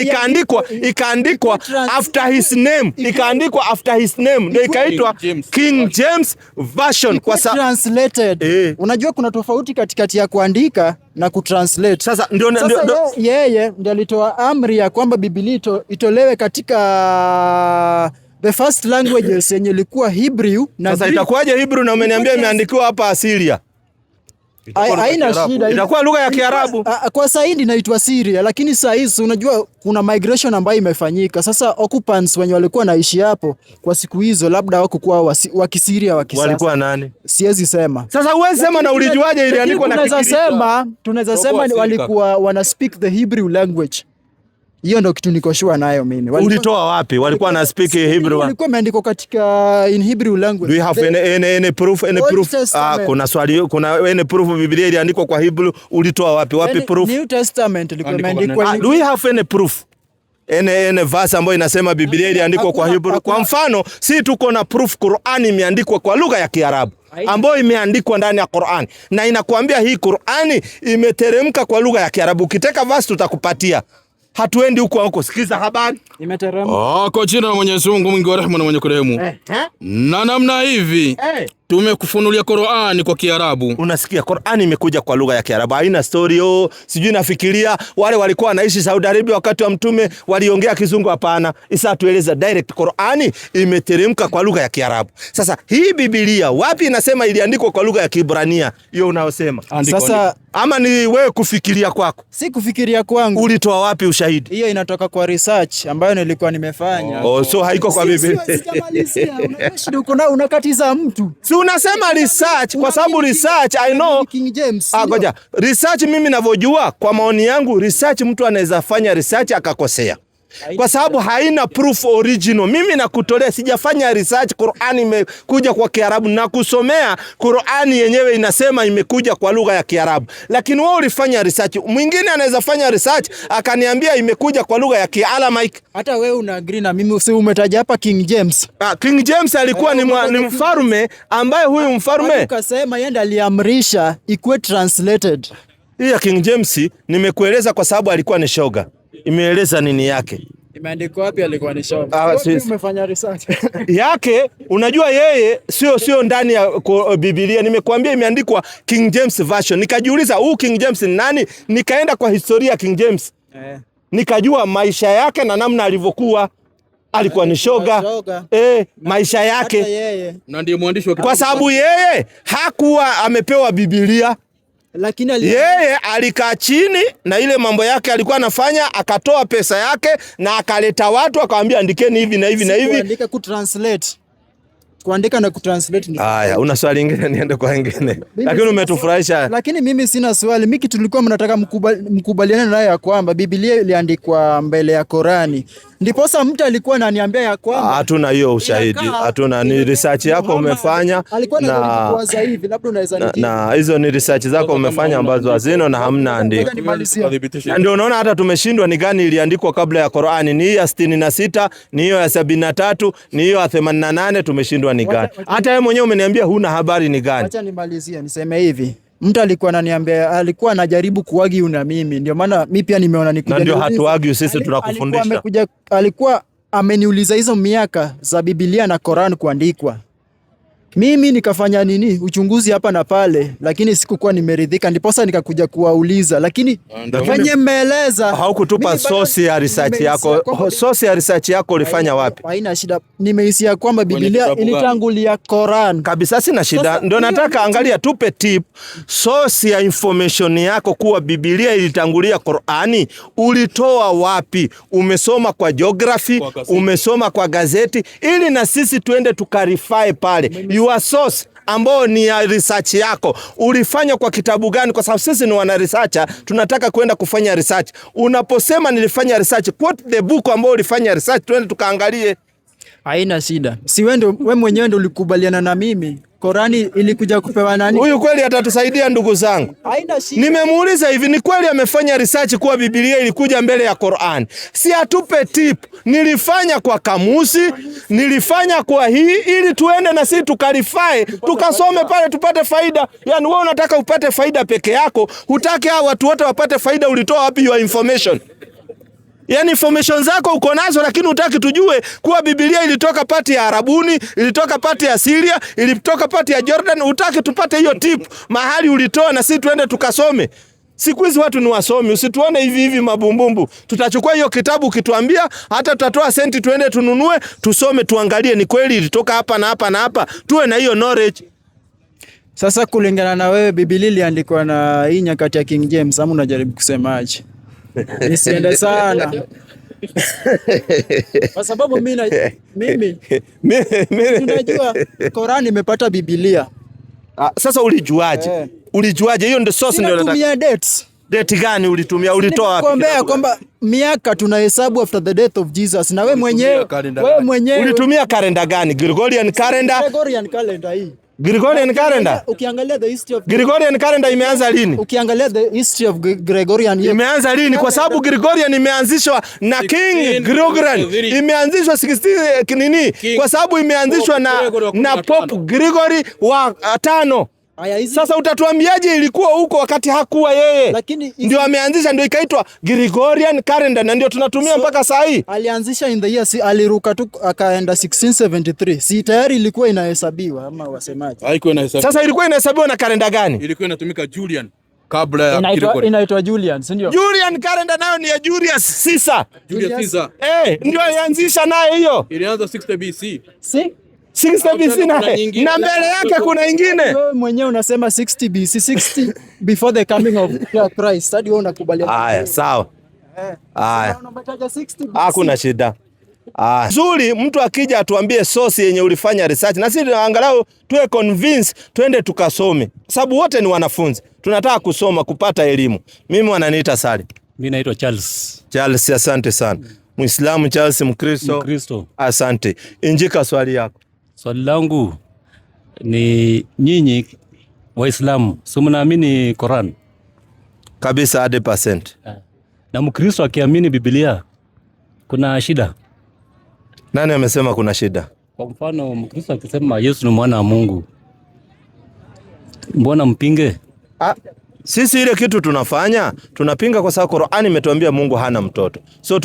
ikaandikwa after his name. Ikaandikwa after his name. Ndio ikaitwa King James version kwa sababu translated. Unajua kuna tofauti katikati ya kuandika na kutranslate. Sasa yeye ndio alitoa amri ya kwamba Biblia itolewe katika the first languages yenye ilikuwa Hebrew na sasa itakuwaje Hebrew na umeniambia imeandikiwa hapa Asiria? Haina shida. Itakuwa lugha ya Kiarabu. Kwa sasa hii inaitwa Syria, lakini sasa hizi unajua kuna migration ambayo imefanyika. Sasa occupants wenye walikuwa naishi hapo kwa siku hizo labda hawakuwa wa Kisiria wa kisasa. Walikuwa nani? Siwezi sema. Sasa uweze sema na ulijuaje iliandikwa na Kigiriki? Tunaweza sema walikuwa wana speak the Hebrew language. Hiyo ndio kitu niko sure nayo mimi. Ulitoa wapi? Walikuwa na speak Hebrew. Walikuwa imeandikwa katika in Hebrew language. Do you have any proof? Kuna swali, kuna any proof Biblia iliandikwa kwa Hebrew? Ulitoa wapi? Wapi proof? New Testament ilikuwa imeandikwa. Do you have any proof? Any verse ambayo inasema Biblia iliandikwa kwa Hebrew? Kwa mfano, si tuko na proof Qur'ani imeandikwa kwa lugha ya Kiarabu ambayo imeandikwa ndani ya Qur'ani na inakuambia hii Qur'ani imeteremka kwa lugha ya Kiarabu. Ukitaka verse tutakupatia. Hatuendi huko. Sikiza habari. Imeteremka. Kwa jina la Mwenyezi Mungu mwingi wa rehema na mwenye kurehemu. Na namna hivi tumekufunulia Qur'ani kwa Kiarabu. Unasikia, Qur'ani imekuja kwa lugha ya Kiarabu. Haina story sijui nafikiria wale walikuwa wanaishi Saudi Arabia wakati wa mtume waliongea Kizungu, hapana. Isa tueleza direct Qur'ani imeteremka kwa lugha ya Kiarabu. Sasa hii Biblia wapi inasema iliandikwa kwa lugha ya Kiebrania? Hiyo unaosema. Sasa ama ni wewe kufikiria kwako? Si kufikiria kwangu. Ulitoa wapi ushahidi? Hiyo inatoka kwa research ambayo nilikuwa nimefanya. So haiko kwa Biblia. Unakatiza mtu. Si unasema research kwa sababu research I know King James. Ngoja. Research mimi ninavyojua kwa maoni yangu research mtu anaweza fanya research akakosea. Kwa sababu haina proof original. Mimi nakutolea, sijafanya research. Qur'ani imekuja kwa Kiarabu na kusomea Qur'ani yenyewe inasema imekuja kwa lugha ya Kiarabu. Lakini wewe ulifanya research. Mwingine anaweza fanya research akaniambia imekuja kwa lugha ya Kiaramaic. Hata wewe una agree na mimi? Umetaja hapa King James. King James alikuwa ni mfalme ambaye huyu mfalme ukasema yeye ndiye aliamrisha ikuwe translated. Hii ya King James nimekueleza kwa sababu alikuwa ni shoga. Imeeleza nini yake? Imeandikwa wapi alikuwa ni shoga? Umefanya research yake. Unajua yeye sio ndani ya Biblia. Nimekuambia imeandikwa King James version. Nikajiuliza huu King James ni nani? Nikaenda kwa historia ya King James. Nikajua maisha yake na namna alivyokuwa. Alikuwa ni shoga. Maisha yake. Na ndiye mwandishi wa kwa sababu yeye hakuwa amepewa Biblia. Lakini yeye alikaa chini na ile mambo yake alikuwa anafanya, akatoa pesa yake na akaleta watu akamwambia andikeni hivi na hivi na hivi. Andika ku translate. kuandika na kutranslate ni. Haya, una swali lingine niende kwa wengine. Lakini umetufurahisha. Lakini mimi sina swali. Mimi tulikuwa mnataka mkubaliane nayo ya kwamba Biblia iliandikwa mbele ya Korani. Ndiposa mtu alikuwa ananiambia ya kwamba hatuna hiyo ushahidi. Hatuna, ni research yako umefanya na hizo ni research zako umefanya ambazo hazino na hamna andiko. Ndio unaona hata tumeshindwa ni gani iliandikwa kabla ya Qur'ani. Ni ya 66, ni hiyo ya 73, ni hiyo ya 88, tumeshindwa ni gani. Hata wewe mwenyewe umeniambia huna habari ni gani. Acha nimalizie niseme hivi. Mtu alikuwa ananiambia, alikuwa anajaribu kuwagi una mimi. Ndio maana mimi pia nimeona nikuja. Na ndio hatuwagi sisi tunakufundisha. Alikuwa ameniuliza hizo miaka za Biblia na Qur'an kuandikwa. Mimi nikafanya nini? Uchunguzi hapa na pale, lakini sikukuwa nimeridhika. Ndiposa nikakuja kuwauliza, lakini venye mmeeleza haukutupa source ya research yako. Source ya research yako ulifanya wapi? Haina shida. Nimehisia kwamba Biblia ilitangulia Qur'an. Kabisa sina shida. Ndio nataka angalia, tupe tip. Source ya information yako kuwa Biblia ilitangulia Qur'ani ulitoa wapi? Umesoma kwa geography, umesoma kwa gazeti, ili na sisi tuende tukarify pale. Your source ambao ni ya research yako ulifanya kwa kitabu gani? Kwa sababu sisi ni wana researcher, tunataka kwenda kufanya research. Unaposema nilifanya research, quote the book ambao ulifanya research, tuende tukaangalie. Haina shida. Si wewe mwenyewe ndio ulikubaliana na mimi. Qur'ani ilikuja kupewa nani? Huyu kweli atatusaidia ndugu zangu. Haina shida. Nimemuuliza hivi, ni kweli amefanya research kuwa Biblia ilikuja mbele ya Qur'an? Si atupe tip. Nilifanya kwa kamusi, nilifanya kwa hii, ili tuende na sisi tukarify, tukasome pale tupate faida. Yaani wewe unataka upate faida peke yako, hutaki hao watu wote wapate faida. Ulitoa wapi your information? Yaani information zako uko nazo, lakini hutaki tujue kuwa Biblia ilitoka pati ya Arabuni, ilitoka pati ya Syria, ilitoka pati ya Jordan. Hutaki tupate hiyo tip mahali ulitoa na sisi tuende tukasome. Siku hizi watu ni wasomi, usituone hivi hivi mabumbumbu. Tutachukua hiyo kitabu ukituambia, hata tutatoa senti tuende tununue, tusome, tuangalie ni kweli ilitoka hapa na hapa na hapa. Tuwe na hiyo knowledge. Sasa kulingana na wewe, Biblia iliandikwa na hii nyakati ya King James, ama unajaribu kusemaje? Nisiende sana. Kwa sababu mimi tunajua Qur'an imepata Biblia. Sasa ulijuaje? Ulijuaje? Hiyo ndio source ndio nataka. Ulitumia dates. Date gani ulitumia? Ulitoa wapi? Kuambia kwamba miaka tunahesabu after the death of Jesus, na wewe mwenyewe ulitumia kalenda gani? Gregorian calendar? Gregorian calendar hii. Gregorian calendar? Ukiangalia the history of Gregorian calendar imeanza lini? Ukiangalia the history of Gregorian imeanza lini? Kwa sababu Gregorian imeanzishwa na King Gregorian. Imeanzishwa 16 nini? Kwa sababu imeanzishwa na Pope Gregory wa 5. Sasa utatuambiaje ilikuwa huko wakati hakuwa yeye? Ndio ameanzisha, ndio ikaitwa Gregorian calendar, na ndio tunatumia mpaka saa hii. Alianzisha in the year, aliruka tu akaenda 1673. Si tayari ilikuwa inahesabiwa ama wasemaje? Haikuwa inahesabiwa. Sasa ilikuwa inahesabiwa na kalenda gani? Ilikuwa inatumika Julian kabla ya Gregorian. Inaitwa Julian, si ndio? Julian calendar nayo ni ya Julius Caesar. Julius Caesar. Ndio alianzisha nayo hiyo. Ilianza 60 BC. 60 BC na mbele yake kuna ingine. Wewe mwenyewe unasema 60 BC, 60 before the coming of Christ. Hadi wewe unakubaliana? Haya, sawa. Haya. Unamtaja 60 BC. Hakuna shida. Nzuri, mtu akija atuambie source yenye ulifanya research, na sisi angalau tuwe convince, twende tukasome. Sababu wote ni wanafunzi. Tunataka kusoma, kupata elimu. Mimi wananiita Sali. Mimi naitwa Charles. Charles, asante sana. Muislamu Charles, Mkristo. Asante. Injika swali yako. Swali langu ni nyinyi Waislamu, si mnaamini Qur'an? Kabisa 100%. Na Mkristo akiamini Biblia kuna shida? Nani amesema kuna shida? Kwa mfano Mkristo akisema Yesu ni mwana wa Mungu, mbona mpinge? Sisi ile kitu tunapinga kwa sababu Qur'ani imetuambia Mungu hana mtoto. So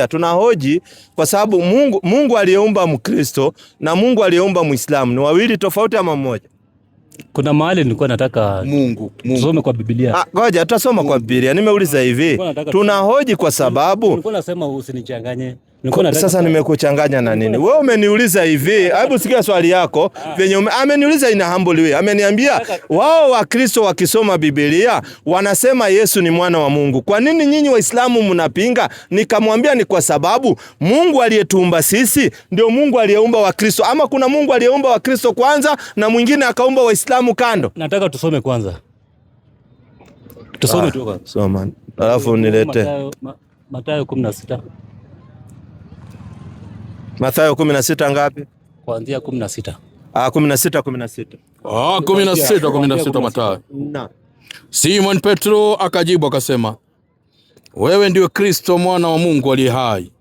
tunahoji kwa sababu Mungu aliyeumba Mkristo na Mungu aliyeumba Muislamu ni wawili tofauti ama mmoja? Kuna mahali nilikuwa nataka Mungu tusome kwa Biblia. Tutasoma kwa Biblia. Nimeuliza hivi. Tunahoji kwa sababu nilikuwa nasema usinichanganye. Sasa nimekuchanganya na nini? Wewe umeniuliza hivi, hebu sikia swali yako. Venye ameniuliza ina humble way. Ameniambia wao Wakristo wakisoma Biblia wanasema Yesu ni mwana wa Mungu. Kwa nini nyinyi Waislamu mnapinga? Nikamwambia ni kwa sababu Mungu aliyetuumba sisi ndio Mungu aliyeumba Wakristo. Ama kuna Mungu aliyeumba Wakristo kwanza na mwingine akaumba Waislamu kando? Nataka tusome kwanza. Tusome tu kwanza. Soma. Alafu nilete Mathayo 16. Mathayo 16 ngapi? Kuanzia 16. 16. 16 Mathayo. Na Simon Petro akajibu akasema, wewe ndiwe Kristo mwana wa Mungu aliye hai.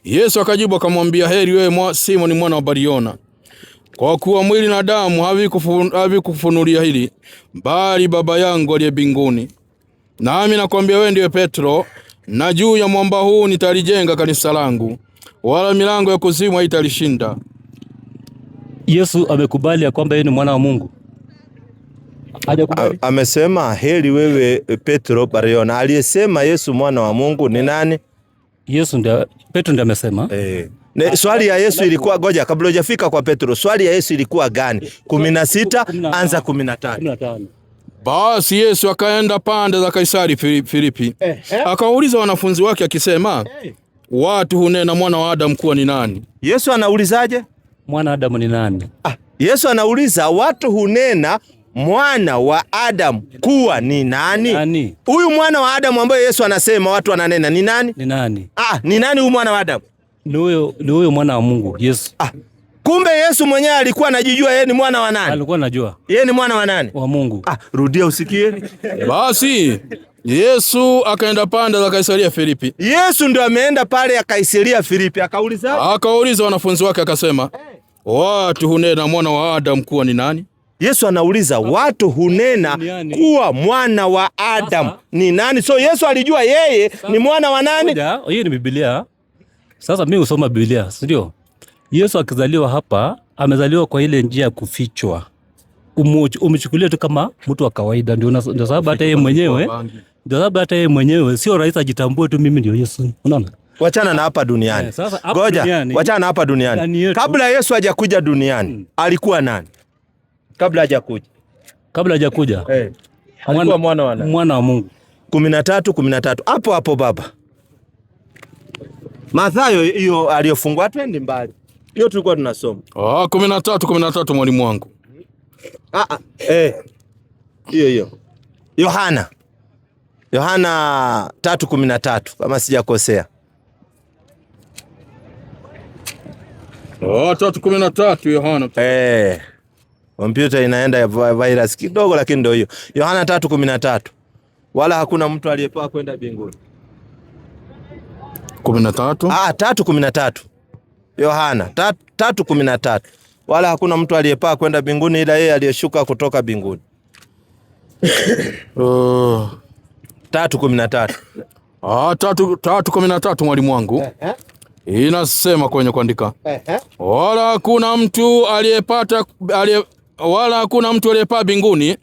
Yesu akajibu akamwambia, heri wewe Simon mwana wa Bariona, kwa kuwa mwili na damu havikufunulia hili, bali Baba yangu aliye mbinguni. Nami nakwambia wewe ndiwe Petro, na juu ya mwamba huu nitalijenga kanisa langu, wala milango ya kuzimu haitalishinda. Yesu amekubali ya kwamba yeye ni mwana wa Mungu. Hajakubali. Amesema heri wewe Petro Bariona. Aliyesema Yesu mwana wa Mungu ni nani? Petro ndiye amesema. Swali ya Yesu ilikuwa, goja kabla hujafika kwa Petro, swali ya Yesu ilikuwa gani? 16 anza 15. Basi Yesu akaenda pande za Kaisari Filipi. Akauliza wanafunzi wake akisema, watu hunena mwana wa Adamu kuwa ni nani? Yesu anaulizaje? Mwana wa Adamu ni nani? Yesu anauliza watu hunena mwana wa Adamu kuwa ni nani? Huyu mwana wa Adamu ambaye Yesu anasema watu wananena ni nani? Ni nani? Ni nani huyu mwana wa Adamu? Ni huyo mwana wa Mungu, Yesu. Kumbe Yesu mwenyewe alikuwa anajijua yeye ni mwana wa nani? Alikuwa anajua. Yeye ni mwana wa nani? Wa Mungu. Rudia usikie. Basi Yesu akaenda pande za Kaisaria Filipi. Yesu ndio ameenda pale ya Kaisaria Filipi, akauliza wanafunzi wake akasema, watu hunena mwana wa Adamu kuwa ni nani? Yesu anauliza watu hunena kuwa mwana wa Adamu ni nani? So Yesu alijua yeye ni mwana wa nani? Hiyo ni Biblia. Sasa mimi husoma Biblia, si ndio? Yesu akizaliwa hapa, amezaliwa kwa ile njia ya kufichwa. Umechukulia tu kama mtu wa kawaida, ndio sababu hata yeye mwenyewe sio rahisi ajitambue tu mimi ndio Yesu. Unaona? Wachana na hapa duniani. Ngoja, wachana na hapa duniani. Kabla Yesu hajakuja duniani, alikuwa nani? Kabla hajakuja. Alikuwa mwana wa Mungu. 13. Hapo baba. Mathayo hiyo aliyofungwa, twende mbali. Hiyo tulikuwa tunasoma. 13 mwalimu wangu. Hiyo. Yohana 3:13 kama sijakosea. 3:13 Yohana. Kompyuta inaenda ya virus kidogo, lakini ndio hiyo. Yohana 3:13. Wala hakuna mtu aliyepaa kwenda mbinguni. 3:13. Yohana 3:13. Wala hakuna mtu aliyepaa kwenda mbinguni ila yeye aliyeshuka kutoka mbinguni. 3:13. 3:13 mwalimu wangu. Inasema kwenye kuandika. Wala hakuna mtu aliyepaa mbinguni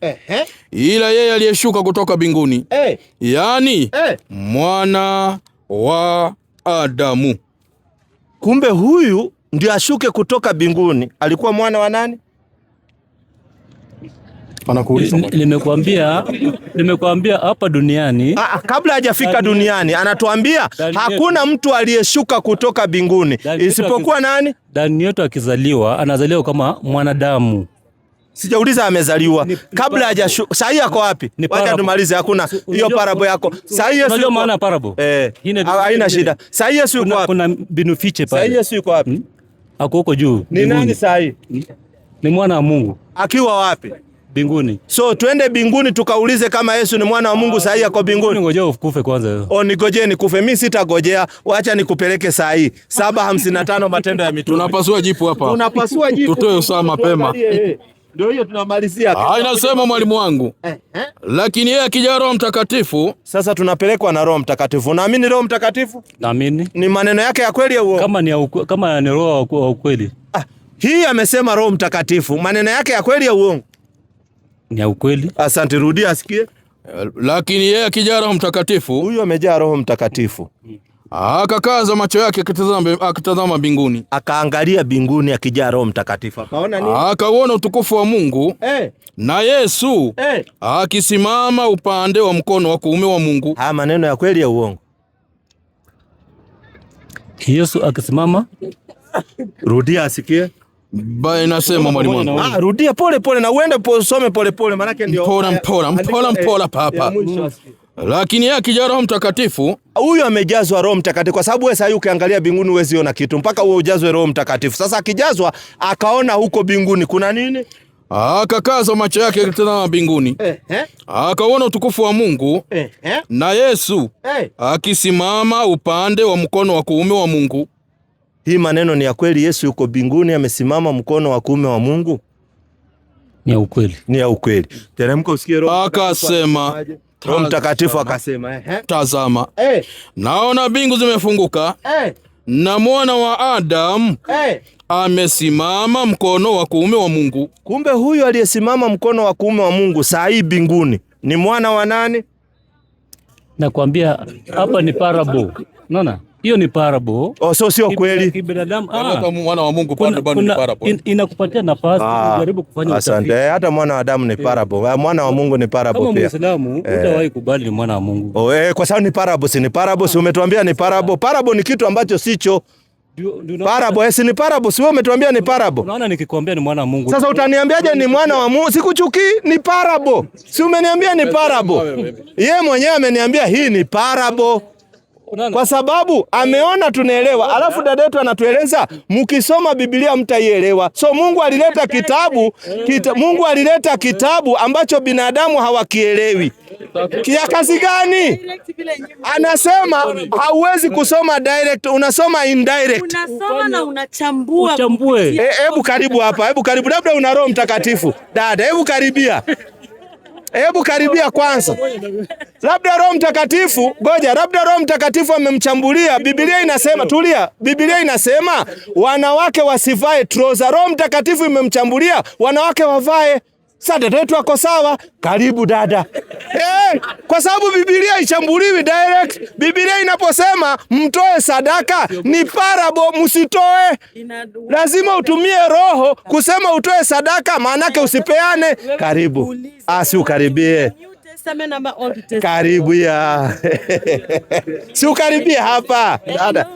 ila yeye aliyeshuka kutoka mbinguni. Yaani mwana wa Adamu. Kumbe huyu ndio ashuke kutoka mbinguni. Alikuwa mwana wa nani? Anakuuliza. Nimekuambia hapa duniani. Kabla hajafika duniani anatuambia hakuna mtu aliyeshuka kutoka mbinguni isipokuwa nani? Ndani yetu akizaliwa anazaliwa kama mwanadamu. Sijauliza amezaliwa. Kabla hajashuka. Sasa yako wapi? Wacha tumalize, hakuna hiyo parable yako. Sasa Yesu unajua maana parable? Haina shida. Sasa Yesu yuko wapi? Kuna binu fiche pale. Sasa Yesu yuko wapi? Ako huko juu. Ni nani sasa? Ni mwana wa Mungu. Akiwa wapi? Mbinguni. So twende mbinguni tukaulize kama Yesu ni mwana wa Mungu saa hii yako mbinguni. Ngoja ukufe kwanza. Nigojee nikufe. Mimi sitagojea. Wacha nikupeleke saa hii. 7:55 Matendo ya Mitume. Tunapasua jipu hapa. Tutoe usawa mapema. Ndio hiyo tunamalizia. Inasema mwalimu wangu. Lakini yeye akija Roho Mtakatifu. Sasa tunapelekwa na Roho Mtakatifu. Naamini Roho Mtakatifu? Naamini. Ni maneno yake ya kweli au uongo? Kama ni roho wa ukweli. Hii amesema Roho Mtakatifu. Maneno yake ya kweli au uongo? Ni ya ukweli. Asante, rudia asikie. Lakini yeye akija Roho Mtakatifu. Huyu amejaa Roho Mtakatifu. Akakaza macho yake akitazama mbinguni. Akaangalia mbinguni akijaa Roho Mtakatifu. Akaona nini? Akauona utukufu wa Mungu. Na Yesu akisimama upande wa mkono wa kuume wa Mungu. Haya maneno ya kweli ya uongo? Yesu akisimama. Rudia asikie. Baya inasema mwalimu wangu. Rudia pole pole na uende usome pole pole, maana yake ndio mpora papa. Lakini yeye akijaa Roho Mtakatifu. Huyu amejazwa Roho Mtakatifu kwa sababu wewe sasa ukiangalia mbinguni huwezi ona kitu mpaka uwe ujazwe Roho Mtakatifu. Sasa akijazwa akaona huko mbinguni kuna nini? Akakaza macho yake akitazama mbinguni. Akaona utukufu wa Mungu. Na Yesu akisimama upande wa mkono wa kuume wa Mungu. Hii maneno ni ya kweli? Yesu yuko mbinguni amesimama mkono wa kuume wa Mungu? Ni ya ukweli. Ni ya ukweli. Teremka usikie Roho. Akasema, Roho Mtakatifu akasema, tazama, naona mbingu zimefunguka, na mwana wa Adamu amesimama mkono wa kuume wa Mungu. Kumbe huyu aliyesimama mkono wa kuume wa Mungu saa hii mbinguni ni mwana wa nani? Nakwambia hapa ni parable. Unaona? Hiyo ni parable. So sio kweli. Kibinadamu mwana wa Mungu bado ni parable. Inakupatia nafasi kujaribu kufanya utafiti. Asante. Hata mwana wa Adamu ni parable. Mwana wa Mungu ni parable pia. Kama Muislamu utawahi kubali ni mwana wa Mungu. Kwa sababu ni parable, si ni parable, si umetuambia ni parable. Parable ni kitu ambacho sicho. Parable, si ni parable, si wewe umetuambia ni parable. Unaona nikikwambia ni mwana wa Mungu. Sasa utaniambiaje ni mwana wa Mungu? Sikuchukii, ni parable. Si umeniambia ni parable. Yeye mwenyewe ameniambia hii ni parable. Kwa sababu ameona tunaelewa. Alafu dada yetu anatueleza mkisoma Biblia mtaielewa. So Mungu alileta kitabu, Mungu alileta kitabu ambacho binadamu hawakielewi. Kia kazi gani? Anasema hauwezi kusoma direct, unasoma indirect. Unasoma na unachambua. Hebu karibu hapa, hebu karibu, labda una Roho Mtakatifu. Dada, hebu karibia. Hebu karibia kwanza. Labda Roho Mtakatifu, ngoja, labda Roho Mtakatifu amemchambulia. Biblia inasema, tulia. Biblia inasema wanawake wasivae trouser. Roho Mtakatifu imemchambulia wanawake wavae. Sasa dada yetu ako sawa. Karibu dada. Kwa sababu Biblia haichambuliwi direct. Biblia inaposema mtoe sadaka ni parable, msitoe. Lazima utumie roho kusema utoe sadaka, maana yake usipeane. Karibu. Si ukaribie. Karibu ya. Si ukaribie hapa. Dada.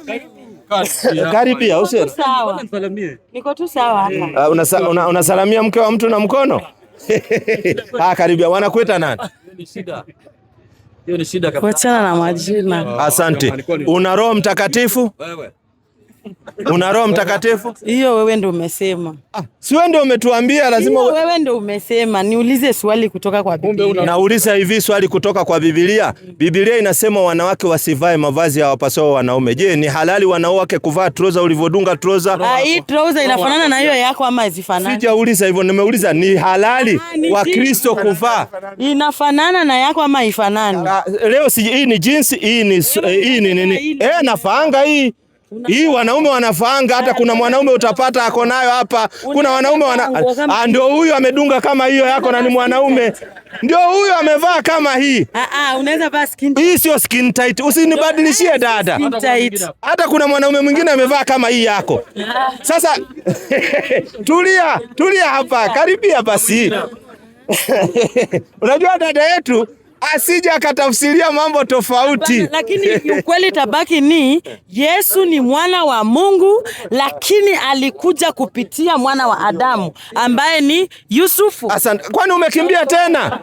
Karibia usiwe. Sawa. Niko tu sawa hapa. Unasalamia mke wa mtu na mkono? Karibia. Wanakuita nani? Hiyo ni shida kabisa. Wachana na majina. Asante. Una Roho Mtakatifu? Una Roho Mtakatifu? Hiyo wewe ndio umesema. Si wewe ndio umetuambia lazima wewe ndio umesema. Niulize swali kutoka kwa Biblia. Nauliza hivi swali kutoka kwa Biblia. Biblia inasema wanawake wasivae mavazi ya wapasao wanaume. Je, ni halali wanawake kuvaa trouser ulivodunga trouser? Hii trouser inafanana na hiyo yako ama hazifanani? Sijauliza hivyo, nimeuliza ni halali wa Kristo kuvaa. Inafanana na yako ama haifanani? Leo hii ni jinsi, hii ni nini? Nafaanga hii. Hii wanaume wanafaanga, hata kuna mwanaume utapata ako nayo hapa. Kuna wanaume ndio huyu amedunga kama hiyo yako na ni mwanaume. Ndio huyu amevaa kama hii. Unaweza vaa skin. Hii sio skin tight. Usinibadilishie dada. Skin tight. Hata kuna mwanaume mwingine amevaa kama hii yako. Sasa tulia hapa. Karibia basi. Unajua dada yetu asije akatafsiria mambo tofauti. Lakini ukweli tabaki ni Yesu ni mwana wa Mungu, lakini alikuja kupitia mwana wa Adamu ambaye ni Yusufu. Asante. Kwani umekimbia tena?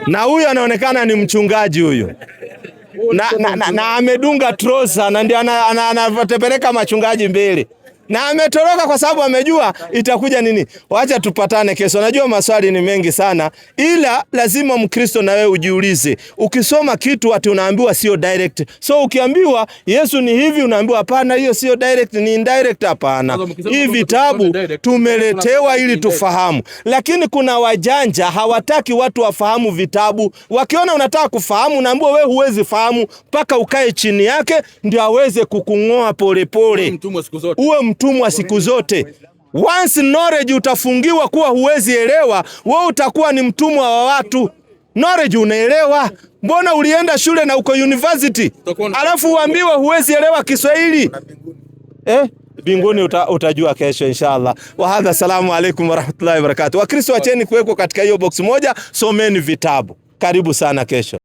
Na huyu anaonekana ni mchungaji huyu. Na amedunga trouser na ndio anatepeleka machungaji mbele. Na ametoroka kwa sababu amejua itakuja nini. Wacha tupatane kesho. Najua maswali ni mengi sana, ila lazima Mkristo na wewe ujiulize. Ukisoma kitu ati unaambiwa sio direct. So ukiambiwa Yesu ni hivi unaambiwa hapana, hiyo sio direct, ni indirect. Hapana. Hii vitabu tumeletewa ili tufahamu. Lakini kuna wajanja hawataki watu wafahamu vitabu. Wakiona unataka kufahamu unaambiwa wewe huwezi fahamu mpaka ukae chini yake ndio aweze kukungoa polepole. Uwe mtumwa siku zote. Once knowledge utafungiwa kuwa huwezi elewa, wewe utakuwa ni mtumwa wa watu. Knowledge unaelewa. Mbona ulienda shule na uko university? Alafu uambiwe huwezi elewa Kiswahili. Mbinguni utajua kesho inshallah. Wa hadha, salamu alaykum wa rahmatullahi wa barakatuh. Wakristo wacheni kuweko katika hiyo box moja, someni vitabu. Karibu sana kesho.